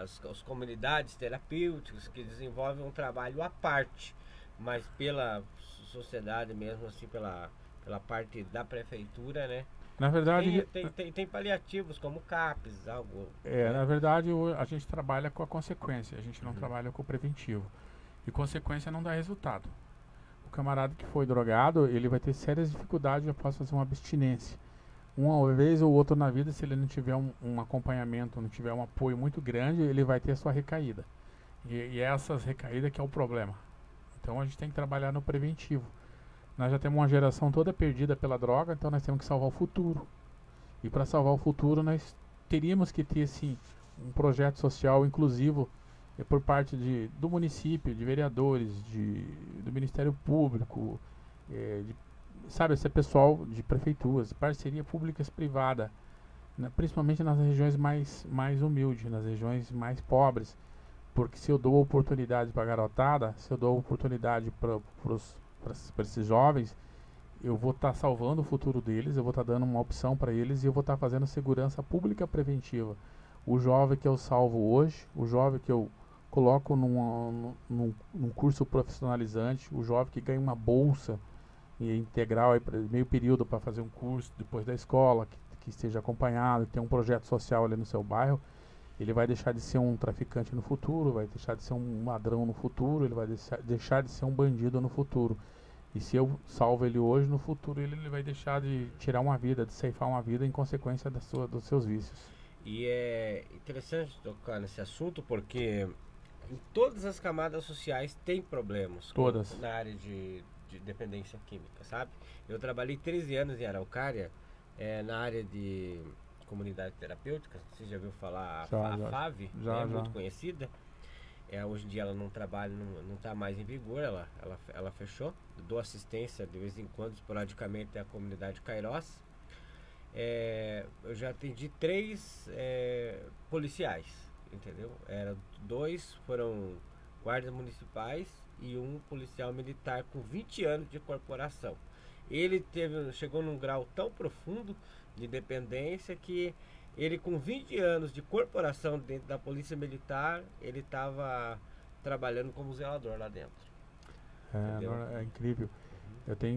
as comunidades terapêuticas que desenvolvem um trabalho à parte, mas pela sociedade mesmo, assim, pela parte da prefeitura, né? Na verdade, tem paliativos como CAPES, algo. Na verdade, a gente trabalha com a consequência, a gente não trabalha com o preventivo. E consequência não dá resultado. O camarada que foi drogado, ele vai ter sérias dificuldades após fazer uma abstinência. Uma vez ou outra na vida, se ele não tiver um acompanhamento, não tiver um apoio muito grande, ele vai ter a sua recaída. E essas recaídas que é o problema. Então a gente tem que trabalhar no preventivo. Nós já temos uma geração toda perdida pela droga, então nós temos que salvar o futuro. E para salvar o futuro, nós teríamos que ter, sim, um projeto social inclusivo por parte do município, de vereadores, do Ministério Público, esse pessoal de prefeituras, parceria públicas-privada, né, principalmente nas regiões mais humildes, nas regiões mais pobres. Porque se eu dou oportunidade para a garotada, se eu dou oportunidade para esses jovens, eu vou estar salvando o futuro deles, eu vou estar dando uma opção para eles e eu vou estar fazendo segurança pública preventiva. O jovem que eu salvo hoje, o jovem que eu coloco num curso profissionalizante, o jovem que ganha uma bolsa integral, meio período para fazer um curso depois da escola, que esteja acompanhado, que tem um projeto social ali no seu bairro, ele vai deixar de ser um traficante no futuro, vai deixar de ser um ladrão no futuro, ele vai deixar de ser um bandido no futuro. E se eu salvo ele hoje, no futuro ele vai deixar de tirar uma vida, de ceifar uma vida em consequência dos seus vícios. E é interessante tocar nesse assunto porque em todas as camadas sociais tem problemas. Todas. Na área de dependência química, sabe? Eu trabalhei 13 anos em Araucária, na área de comunidade terapêutica. Você já ouviu falar a FAV? Já. Muito conhecida. Hoje em dia ela não trabalha, não está mais em vigor, ela fechou. Dou assistência de vez em quando, esporadicamente, à comunidade Cairós. Eu já atendi 3 policiais, entendeu? 2 foram guardas municipais e um policial militar com 20 anos de corporação. Ele chegou num grau tão profundo de dependência que ele, com 20 anos de corporação dentro da polícia militar, ele estava trabalhando como zelador lá dentro. É incrível.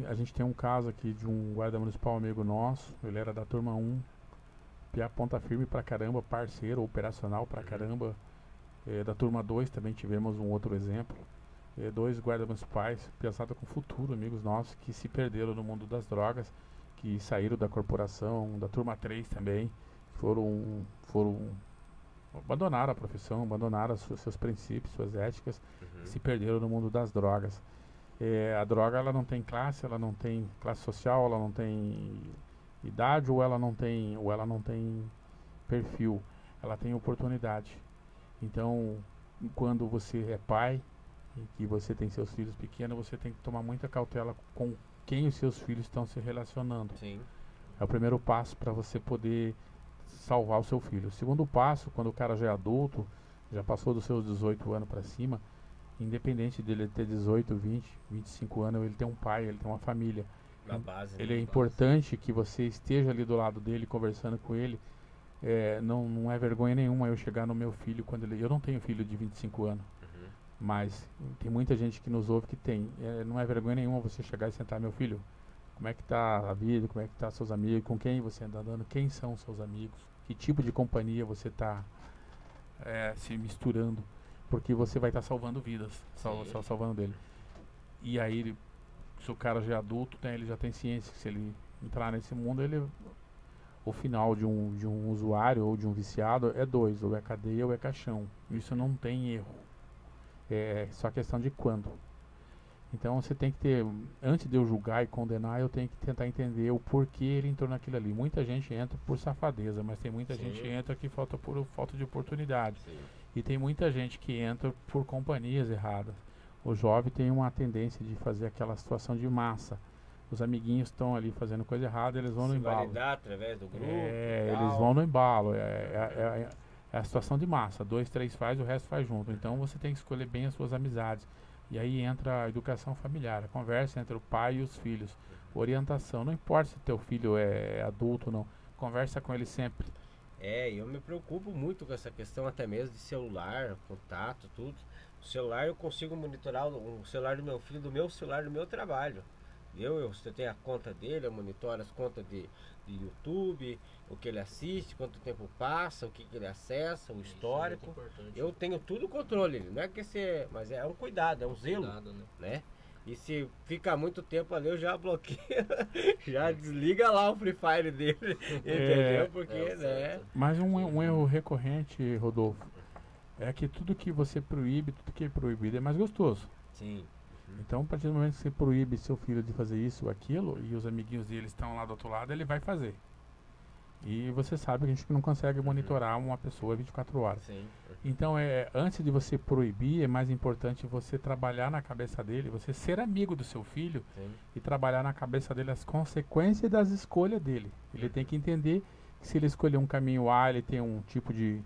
A gente tem um caso aqui de um guarda municipal amigo nosso, ele era da turma 1, piá ponta firme pra caramba, parceiro, operacional pra caramba. Da turma 2 também tivemos um outro exemplo. 2 guardas municipais, pesada com futuro, amigos nossos, que se perderam no mundo das drogas, que saíram da corporação, da turma 3 também, abandonaram a profissão, abandonaram seus princípios, suas éticas, se perderam no mundo das drogas. A droga, ela não tem classe, ela não tem classe social, ela não tem idade, ou ela não tem perfil, ela tem oportunidade. Então, quando você é pai e que você tem seus filhos pequenos, você tem que tomar muita cautela com quem os seus filhos estão se relacionando. Sim. É o primeiro passo para você poder salvar o seu filho. O segundo passo, quando o cara já é adulto, já passou dos seus 18 anos para cima, independente dele ter 18, 20, 25 anos, ele tem um pai, ele tem uma família. Na base, ele é importante que você esteja ali do lado dele, conversando com ele. Não é vergonha nenhuma eu chegar no meu filho quando eu não tenho filho de 25 anos, mas tem muita gente que nos ouve que tem. Não é vergonha nenhuma você chegar e sentar: meu filho, como é que tá a vida, como é que tá seus amigos, com quem você anda andando, quem são seus amigos, que tipo de companhia você tá se misturando, porque você vai estar salvando vidas, salvando dele. E aí, se o cara já é adulto, ele já tem ciência que se ele entrar nesse mundo, o final de um usuário ou de um viciado é 2, ou é cadeia ou é caixão. Isso não tem erro. É só questão de quando. Então você tem que ter, antes de eu julgar e condenar, eu tenho que tentar entender o porquê ele entrou naquilo ali. Muita gente entra por safadeza, mas tem muita gente que entra que falta por falta de oportunidade. E tem muita gente que entra por companhias erradas. O jovem tem uma tendência de fazer aquela situação de massa. Os amiguinhos estão ali fazendo coisa errada, eles vão no embalo. Validar através do grupo. Eles vão no embalo. É a situação de massa. 2, 3 faz, o resto faz junto. Então você tem que escolher bem as suas amizades. E aí entra a educação familiar, a conversa entre o pai e os filhos. Orientação. Não importa se teu filho é adulto ou não. Conversa com ele sempre. Eu me preocupo muito com essa questão até mesmo de celular, contato, tudo. O celular eu consigo monitorar o celular do meu filho, do meu celular, do meu trabalho. Você tem a conta dele, eu monitoro as contas de YouTube, o que ele assiste, quanto tempo passa, o que ele acessa, o histórico. Eu tenho tudo controle, não é que mas é um cuidado, é um zelo, né? E se ficar muito tempo ali, eu já bloqueio, já desliga lá o Free Fire dele, entendeu? Porque, Mas um erro recorrente, Rodolfo, é que tudo que você proíbe, tudo que é proibido é mais gostoso. Sim. Então, a partir do momento que você proíbe seu filho de fazer isso ou aquilo, e os amiguinhos dele estão lá do outro lado, ele vai fazer. E você sabe que a gente não consegue monitorar uma pessoa 24 horas. Sim. Então, antes de você proibir, é mais importante você trabalhar na cabeça dele, você ser amigo do seu filho e trabalhar na cabeça dele as consequências das escolhas dele. Ele tem que entender que se ele escolher um caminho A, ele tem um tipo de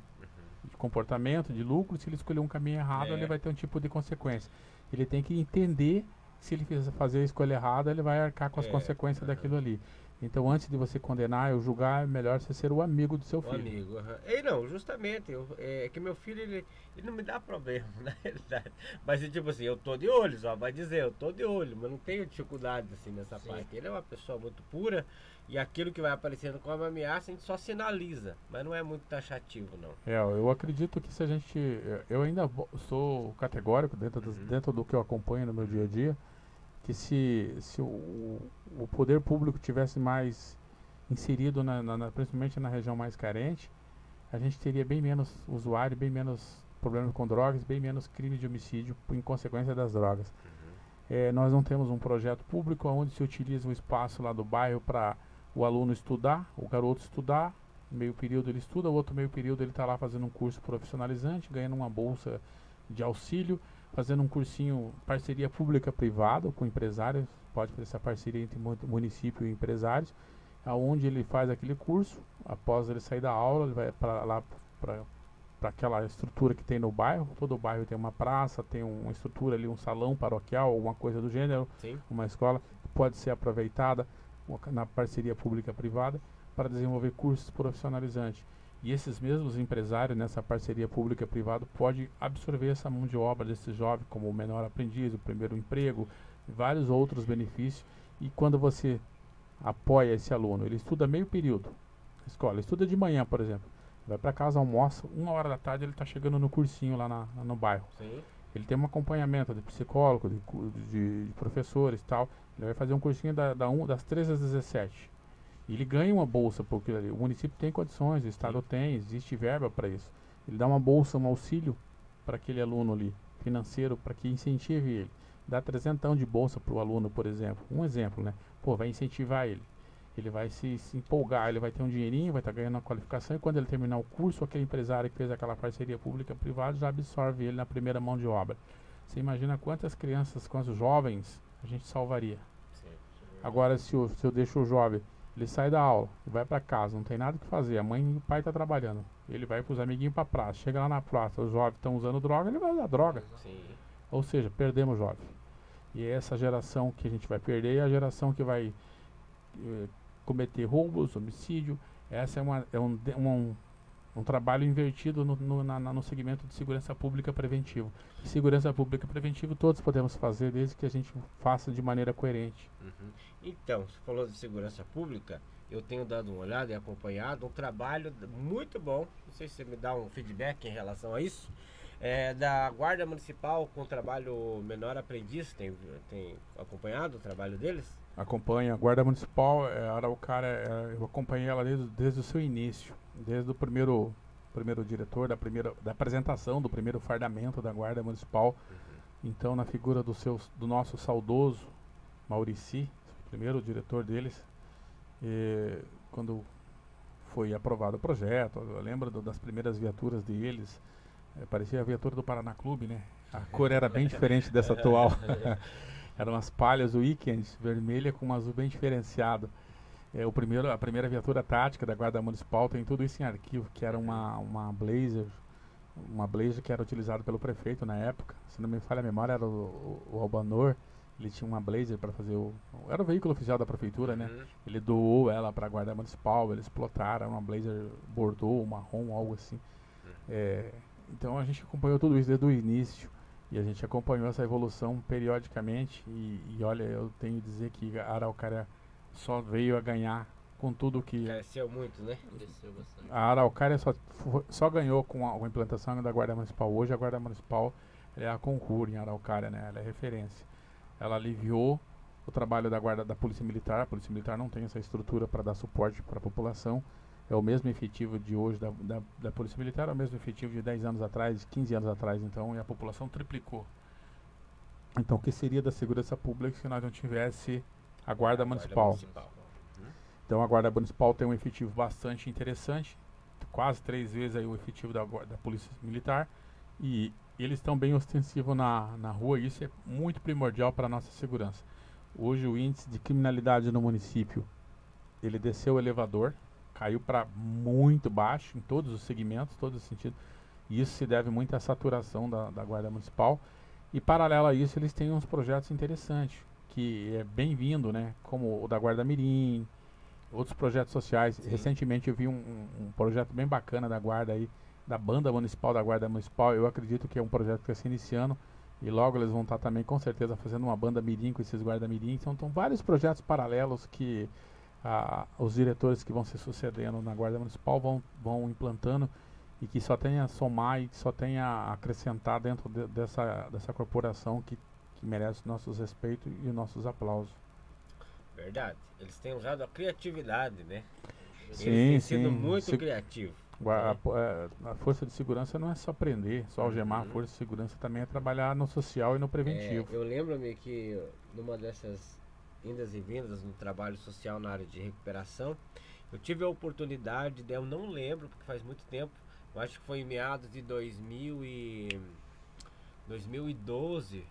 comportamento, de lucro. Se ele escolher um caminho errado, ele vai ter um tipo de consequência. Ele tem que entender que se ele fazer a escolha errada, ele vai arcar com as consequências daquilo ali. Então, antes de você condenar ou julgar, é melhor você ser o amigo do seu filho. O amigo, não, justamente, é que meu filho, ele não me dá problema, na realidade. Mas, tipo assim, eu tô de olho, só vai dizer, eu tô de olho, mas não tenho dificuldade, assim, nessa parte. Ele é uma pessoa muito pura, e aquilo que vai aparecendo como ameaça, a gente só sinaliza, mas não é muito taxativo, não. Eu acredito que se a gente... Eu ainda sou categórico dentro do que eu acompanho no meu dia a dia, que se o poder público tivesse mais inserido, principalmente na região mais carente, a gente teria bem menos usuário, bem menos problemas com drogas, bem menos crime de homicídio em consequência das drogas. Nós não temos um projeto público onde se utiliza o espaço lá do bairro para o aluno estudar, o garoto estudar, meio período ele estuda, o outro meio período ele está lá fazendo um curso profissionalizante, ganhando uma bolsa de auxílio, fazendo um cursinho parceria pública-privada com empresários, pode fazer essa parceria entre município e empresários, aonde ele faz aquele curso, após ele sair da aula, ele vai para lá para aquela estrutura que tem no bairro. Todo bairro tem uma praça, tem uma estrutura ali, um salão paroquial, alguma coisa do gênero, Sim. uma escola que pode ser aproveitada na parceria pública-privada para desenvolver cursos profissionalizantes. E esses mesmos empresários nessa parceria pública-privada pode absorver essa mão de obra desse jovem como o menor aprendiz, o primeiro emprego, vários outros benefícios. E quando você apoia esse aluno, ele estuda meio período na escola, estuda de manhã, por exemplo, vai para casa, almoça, 1h da tarde ele está chegando no cursinho lá no bairro. Sim. Ele tem um acompanhamento de psicólogo, de professores e tal. Ele vai fazer um cursinho das 13 às 17. E ele ganha uma bolsa, porque o município tem condições, o estado tem, existe verba para isso. Ele dá uma bolsa, um auxílio para aquele aluno ali, financeiro, para que incentive ele. Dá 300 de bolsa para o aluno, por exemplo. Um exemplo, né? Pô, vai incentivar ele. Ele vai se empolgar, ele vai ter um dinheirinho, vai estar ganhando uma qualificação, e quando ele terminar o curso, aquele empresário que fez aquela parceria pública-privada já absorve ele na primeira mão de obra. Você imagina quantas crianças, quantos jovens a gente salvaria. Sim. Agora, se eu deixo o jovem, ele sai da aula, vai para casa, não tem nada o que fazer, a mãe e o pai estão trabalhando, ele vai com os amiguinhos para praça, chega lá na praça, os jovens estão usando droga, ele vai usar droga. Sim. Ou seja, perdemos o jovem. E é essa geração que a gente vai perder, é a geração que vai cometer roubos, homicídio. Essa é um trabalho invertido no segmento de segurança pública preventivo. E segurança pública preventiva todos podemos fazer, desde que a gente faça de maneira coerente. Uhum. Então, você falou de segurança pública, eu tenho dado uma olhada e acompanhado um trabalho muito bom, não sei se você me dá um feedback em relação a isso, da Guarda Municipal com o trabalho Menor Aprendiz. Tem acompanhado o trabalho deles? Acompanha. A Guarda Municipal, eu acompanhei ela desde o seu início, desde o primeiro diretor, da apresentação do primeiro fardamento da Guarda Municipal. Então, na figura do nosso saudoso Maurici, primeiro diretor deles, quando foi aprovado o projeto, eu lembro das primeiras viaturas deles, parecia a viatura do Paraná Clube, né? A cor era bem diferente dessa atual. Eram as palhas Weekend, vermelha com um azul bem diferenciado. A primeira viatura tática da Guarda Municipal tem tudo isso em arquivo, que era uma Blazer que era utilizada pelo prefeito na época. Se não me falha a memória, era o Albanor. Ele tinha uma Blazer para fazer era o veículo oficial da prefeitura, né? Ele doou ela para a Guarda Municipal, eles plotaram uma Blazer Bordeaux, marrom, algo assim. Então a gente acompanhou tudo isso desde o início. E a gente acompanhou essa evolução periodicamente. E olha, eu tenho que dizer que a Araucária só veio a ganhar com tudo que... Cresceu muito, né? Cresceu bastante. A Araucária só ganhou com a implantação da Guarda Municipal. Hoje a Guarda Municipal é a concurso em Araucária, né? Ela é referência. Ela aliviou o trabalho da Polícia Militar. A Polícia Militar não tem essa estrutura para dar suporte para a população. É o mesmo efetivo de hoje da Polícia Militar, é o mesmo efetivo de 10 anos atrás, 15 anos atrás, então, e a população triplicou. Então, o que seria da segurança pública se nós não tivesse a Guarda Municipal? Então, a Guarda Municipal tem um efetivo bastante interessante, quase 3 vezes aí o efetivo da Polícia Militar, e eles estão bem ostensivos na rua, e isso é muito primordial para a nossa segurança. Hoje, o índice de criminalidade no município, ele desceu o elevador, caiu para muito baixo em todos os segmentos, todos os sentidos. E isso se deve muito à saturação da Guarda Municipal. E paralelo a isso, eles têm uns projetos interessantes, que é bem-vindo, né? Como o da Guarda Mirim, outros projetos sociais. Sim. Recentemente eu vi um projeto bem bacana da Guarda aí, da Banda Municipal da Guarda Municipal. Eu acredito que é um projeto que está se iniciando. E logo eles vão estar também, com certeza, fazendo uma banda mirim com esses Guarda Mirim. Então, estão vários projetos paralelos que... os diretores que vão se sucedendo na Guarda Municipal vão implantando, e que só tem a somar e que só tem a acrescentar dentro dessa corporação que merece nossos respeitos e nossos aplausos. Verdade. Eles têm usado a criatividade, né? Sim, Eles têm sido muito criativos. A força de segurança não é só prender, só algemar. A força de segurança também é trabalhar no social e no preventivo. Eu lembro-me que numa dessas indas e vindas no trabalho social na área de recuperação, eu tive a oportunidade eu não lembro porque faz muito tempo, eu acho que foi em meados de 2000 e 2012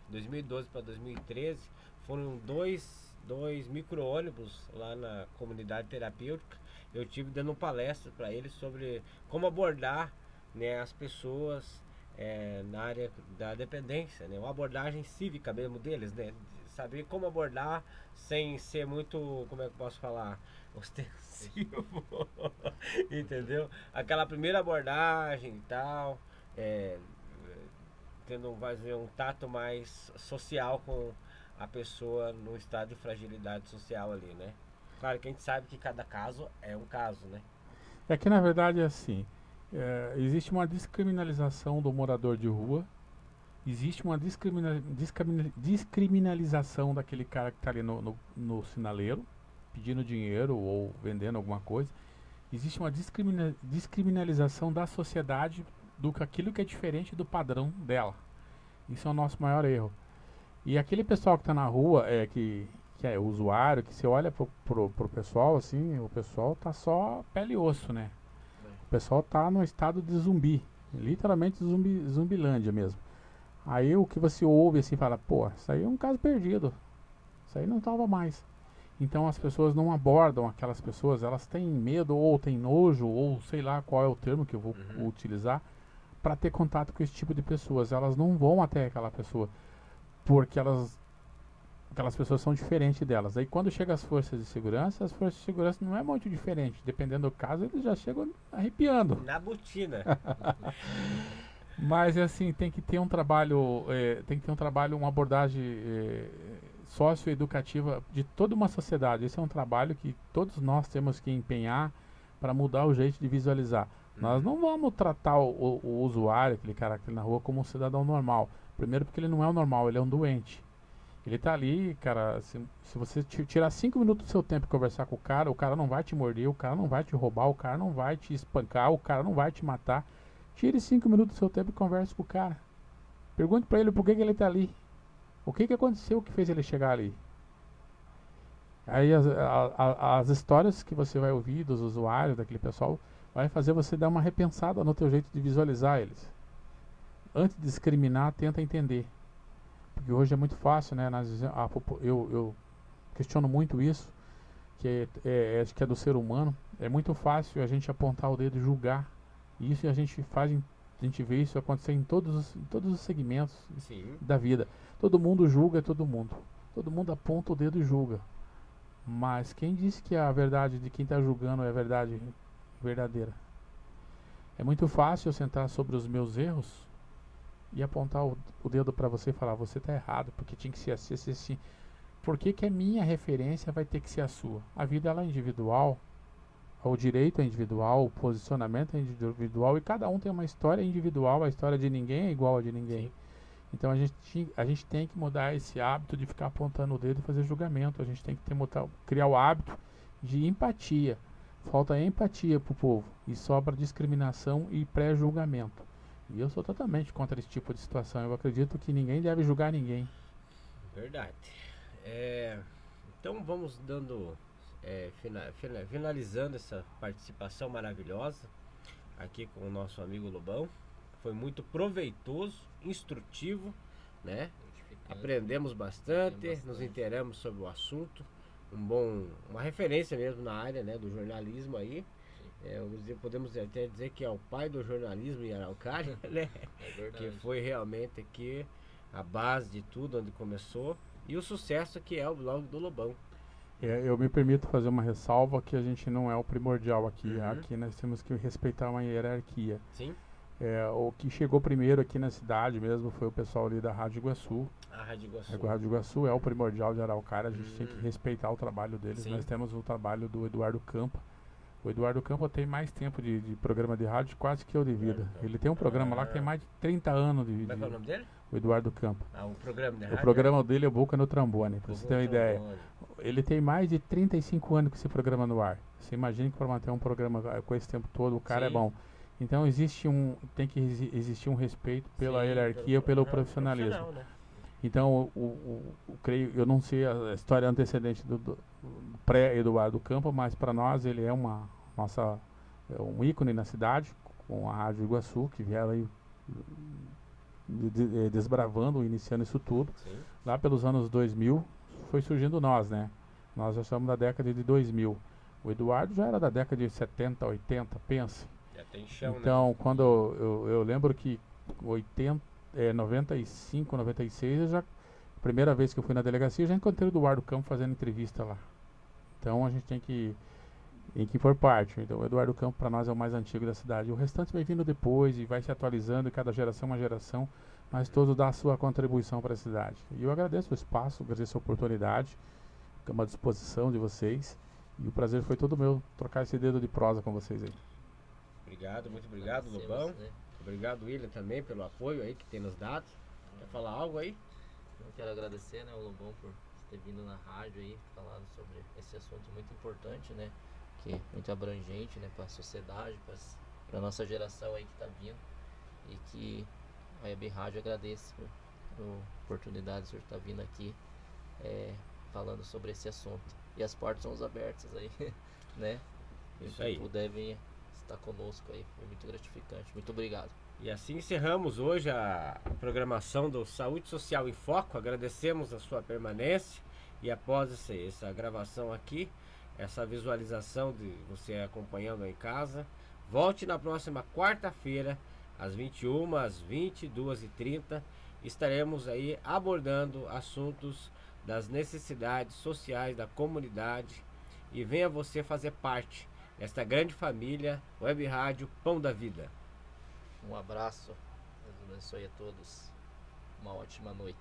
para 2013, foram dois micro-ônibus lá na comunidade terapêutica. Eu tive dando palestra para eles sobre como abordar, né, as pessoas na área da dependência, né, uma abordagem cívica mesmo deles, né, saber como abordar sem ser muito, como é que eu posso falar, ostensivo, entendeu? Aquela primeira abordagem e tal, tendo um tato mais social com a pessoa no estado de fragilidade social ali, né? Claro que a gente sabe que cada caso é um caso, né? É que na verdade é assim, existe uma descriminalização do morador de rua, existe uma descriminalização daquele cara que está ali no sinaleiro, pedindo dinheiro ou vendendo alguma coisa. Existe uma descriminalização da sociedade aquilo que é diferente do padrão dela. Isso é o nosso maior erro. E aquele pessoal que está na rua, que é o usuário, que você olha pro pessoal, assim, o pessoal tá só pele e osso, né? O pessoal tá no estado de zumbi, literalmente zumbilândia mesmo. Aí o que você ouve assim, fala, pô, isso aí é um caso perdido, isso aí não tava mais. Então as pessoas não abordam aquelas pessoas, elas têm medo ou têm nojo, ou sei lá qual é o termo que eu vou utilizar, para ter contato com esse tipo de pessoas. Elas não vão até aquela pessoa, porque aquelas pessoas são diferentes delas. Aí quando chega as forças de segurança não é muito diferente. Dependendo do caso, eles já chegam arrepiando. Na botina. Mas assim, tem que ter um trabalho, uma abordagem socioeducativa de toda uma sociedade. Esse é um trabalho que todos nós temos que empenhar para mudar o jeito de visualizar. Nós não vamos tratar o usuário, aquele cara aqui na rua, como um cidadão normal. Primeiro porque ele não é o normal, ele é um doente. Ele tá ali, cara, se você tirar 5 minutos do seu tempo e conversar com o cara não vai te morder, o cara não vai te roubar, o cara não vai te espancar, o cara não vai te matar. Tire 5 minutos do seu tempo e converse com o cara. Pergunte pra ele por que ele tá ali. O que aconteceu que fez ele chegar ali. Aí as histórias que você vai ouvir dos usuários, daquele pessoal, vai fazer você dar uma repensada no teu jeito de visualizar eles. Antes de discriminar, tenta entender. Porque hoje é muito fácil, né? Eu questiono muito isso, que acho que é do ser humano. É muito fácil a gente apontar o dedo e julgar. E isso a gente vê isso acontecer em todos os segmentos da vida. Todo mundo julga todo mundo. Todo mundo aponta o dedo e julga. Mas quem disse que a verdade de quem está julgando é a verdade verdadeira? É muito fácil eu sentar sobre os meus erros e apontar o dedo para você e falar, você está errado, porque tinha que ser assim. Por que a minha referência vai ter que ser a sua? A vida ela é individual, o direito é individual, o posicionamento é individual e cada um tem uma história individual, a história de ninguém é igual a de ninguém. Sim. Então a gente tem que mudar esse hábito de ficar apontando o dedo e fazer julgamento. A gente tem que criar o hábito de empatia. Falta empatia pro povo e sobra discriminação e pré-julgamento. E eu sou totalmente contra esse tipo de situação. Eu acredito que ninguém deve julgar ninguém. Verdade. Então vamos finalizando essa participação maravilhosa aqui com o nosso amigo Lobão. Foi muito proveitoso, instrutivo, né? Aprendemos bastante, nos inteiramos sobre o assunto. Uma referência mesmo na área, né, do jornalismo aí. Podemos até dizer que é o pai do jornalismo em Araucária, né? Que foi realmente aqui a base de tudo, onde começou. E o sucesso que é o blog do Lobão. Eu me permito fazer uma ressalva que a gente não é o primordial aqui. Aqui nós temos que respeitar uma hierarquia. Sim. O que chegou primeiro aqui na cidade mesmo foi o pessoal ali da Rádio Iguaçu. A Rádio Iguaçu. A Rádio Iguaçu é o primordial de Araucária, a gente tem que respeitar o trabalho deles. Sim. Nós temos o trabalho do Eduardo Campa. O Eduardo Campa tem mais tempo de programa de rádio quase que eu de vida. Ele tem um programa lá que tem mais de 30 anos de... Como é que é o nome dele? O Eduardo Campa. O programa de rádio? O programa dele é o Boca no Trombone, pra você ter uma ideia. Ele tem mais de 35 anos com esse programa no ar. Você imagina que para manter um programa com esse tempo todo, o cara é bom. Então tem que existir um respeito pela hierarquia, pelo profissionalismo. Né? Então, eu não sei a história antecedente do pré-Eduardo Campa, mas para nós ele é um ícone na cidade, com a Rádio Iguaçu, que vieram aí desbravando, iniciando isso tudo. Sim. Lá pelos anos 2000 foi surgindo nós, né? Nós já estamos da década de 2000. O Eduardo já era da década de 70, 80, pense. Já tem chão, Então, quando eu lembro que 95, 96, primeira vez que eu fui na delegacia, eu já encontrei o Eduardo Campos fazendo entrevista lá. Então a gente tem que for parte. Então o Eduardo Campos para nós é o mais antigo da cidade. O restante vai vindo depois e vai se atualizando, e cada geração é uma geração, mas todos dão a sua contribuição para a cidade. E eu agradeço o espaço, agradeço a oportunidade, estamos à disposição de vocês. E o prazer foi todo meu trocar esse dedo de prosa com vocês aí. Obrigado, muito obrigado, Lobão. Obrigado, William, também pelo apoio aí que tem nos dado. Quer falar algo aí? Eu quero agradecer, né, o Lobão por ter vindo na rádio aí, falando sobre esse assunto muito importante, né, que é muito abrangente, né, para a sociedade, para a nossa geração aí que está vindo, e que a Web Rádio agradece por oportunidade de o senhor estar vindo aqui falando sobre esse assunto. E as portas são abertas aí, né? Isso aí. Quem puder vir estar conosco aí, foi muito gratificante. Muito obrigado. E assim encerramos hoje a programação do Saúde Social em Foco. Agradecemos a sua permanência e após essa gravação aqui, essa visualização de você acompanhando em casa, volte na próxima quarta-feira, às 21, às 22h30. Estaremos aí abordando assuntos das necessidades sociais da comunidade e venha você fazer parte desta grande família Web Rádio Pão da Vida. Um abraço, Deus abençoe a todos, uma ótima noite.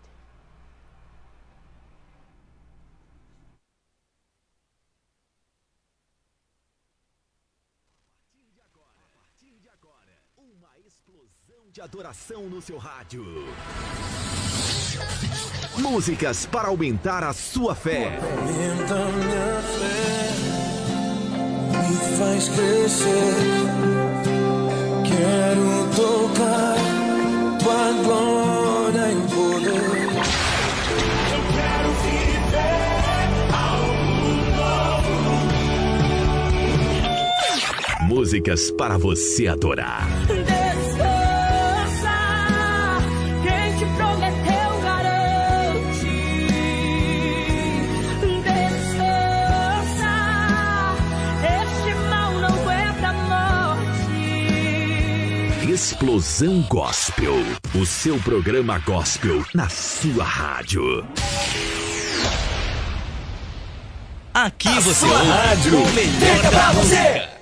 A partir de agora, uma explosão de adoração no seu rádio. Músicas para aumentar a sua fé. Aumenta minha fé, me faz crescer. Quero tocar tua glória em poder. Eu quero viver algo novo. Músicas para você adorar. Explosão Gospel, o seu programa gospel na sua rádio. Aqui você ouve rádio o melhor fica da pra você. música.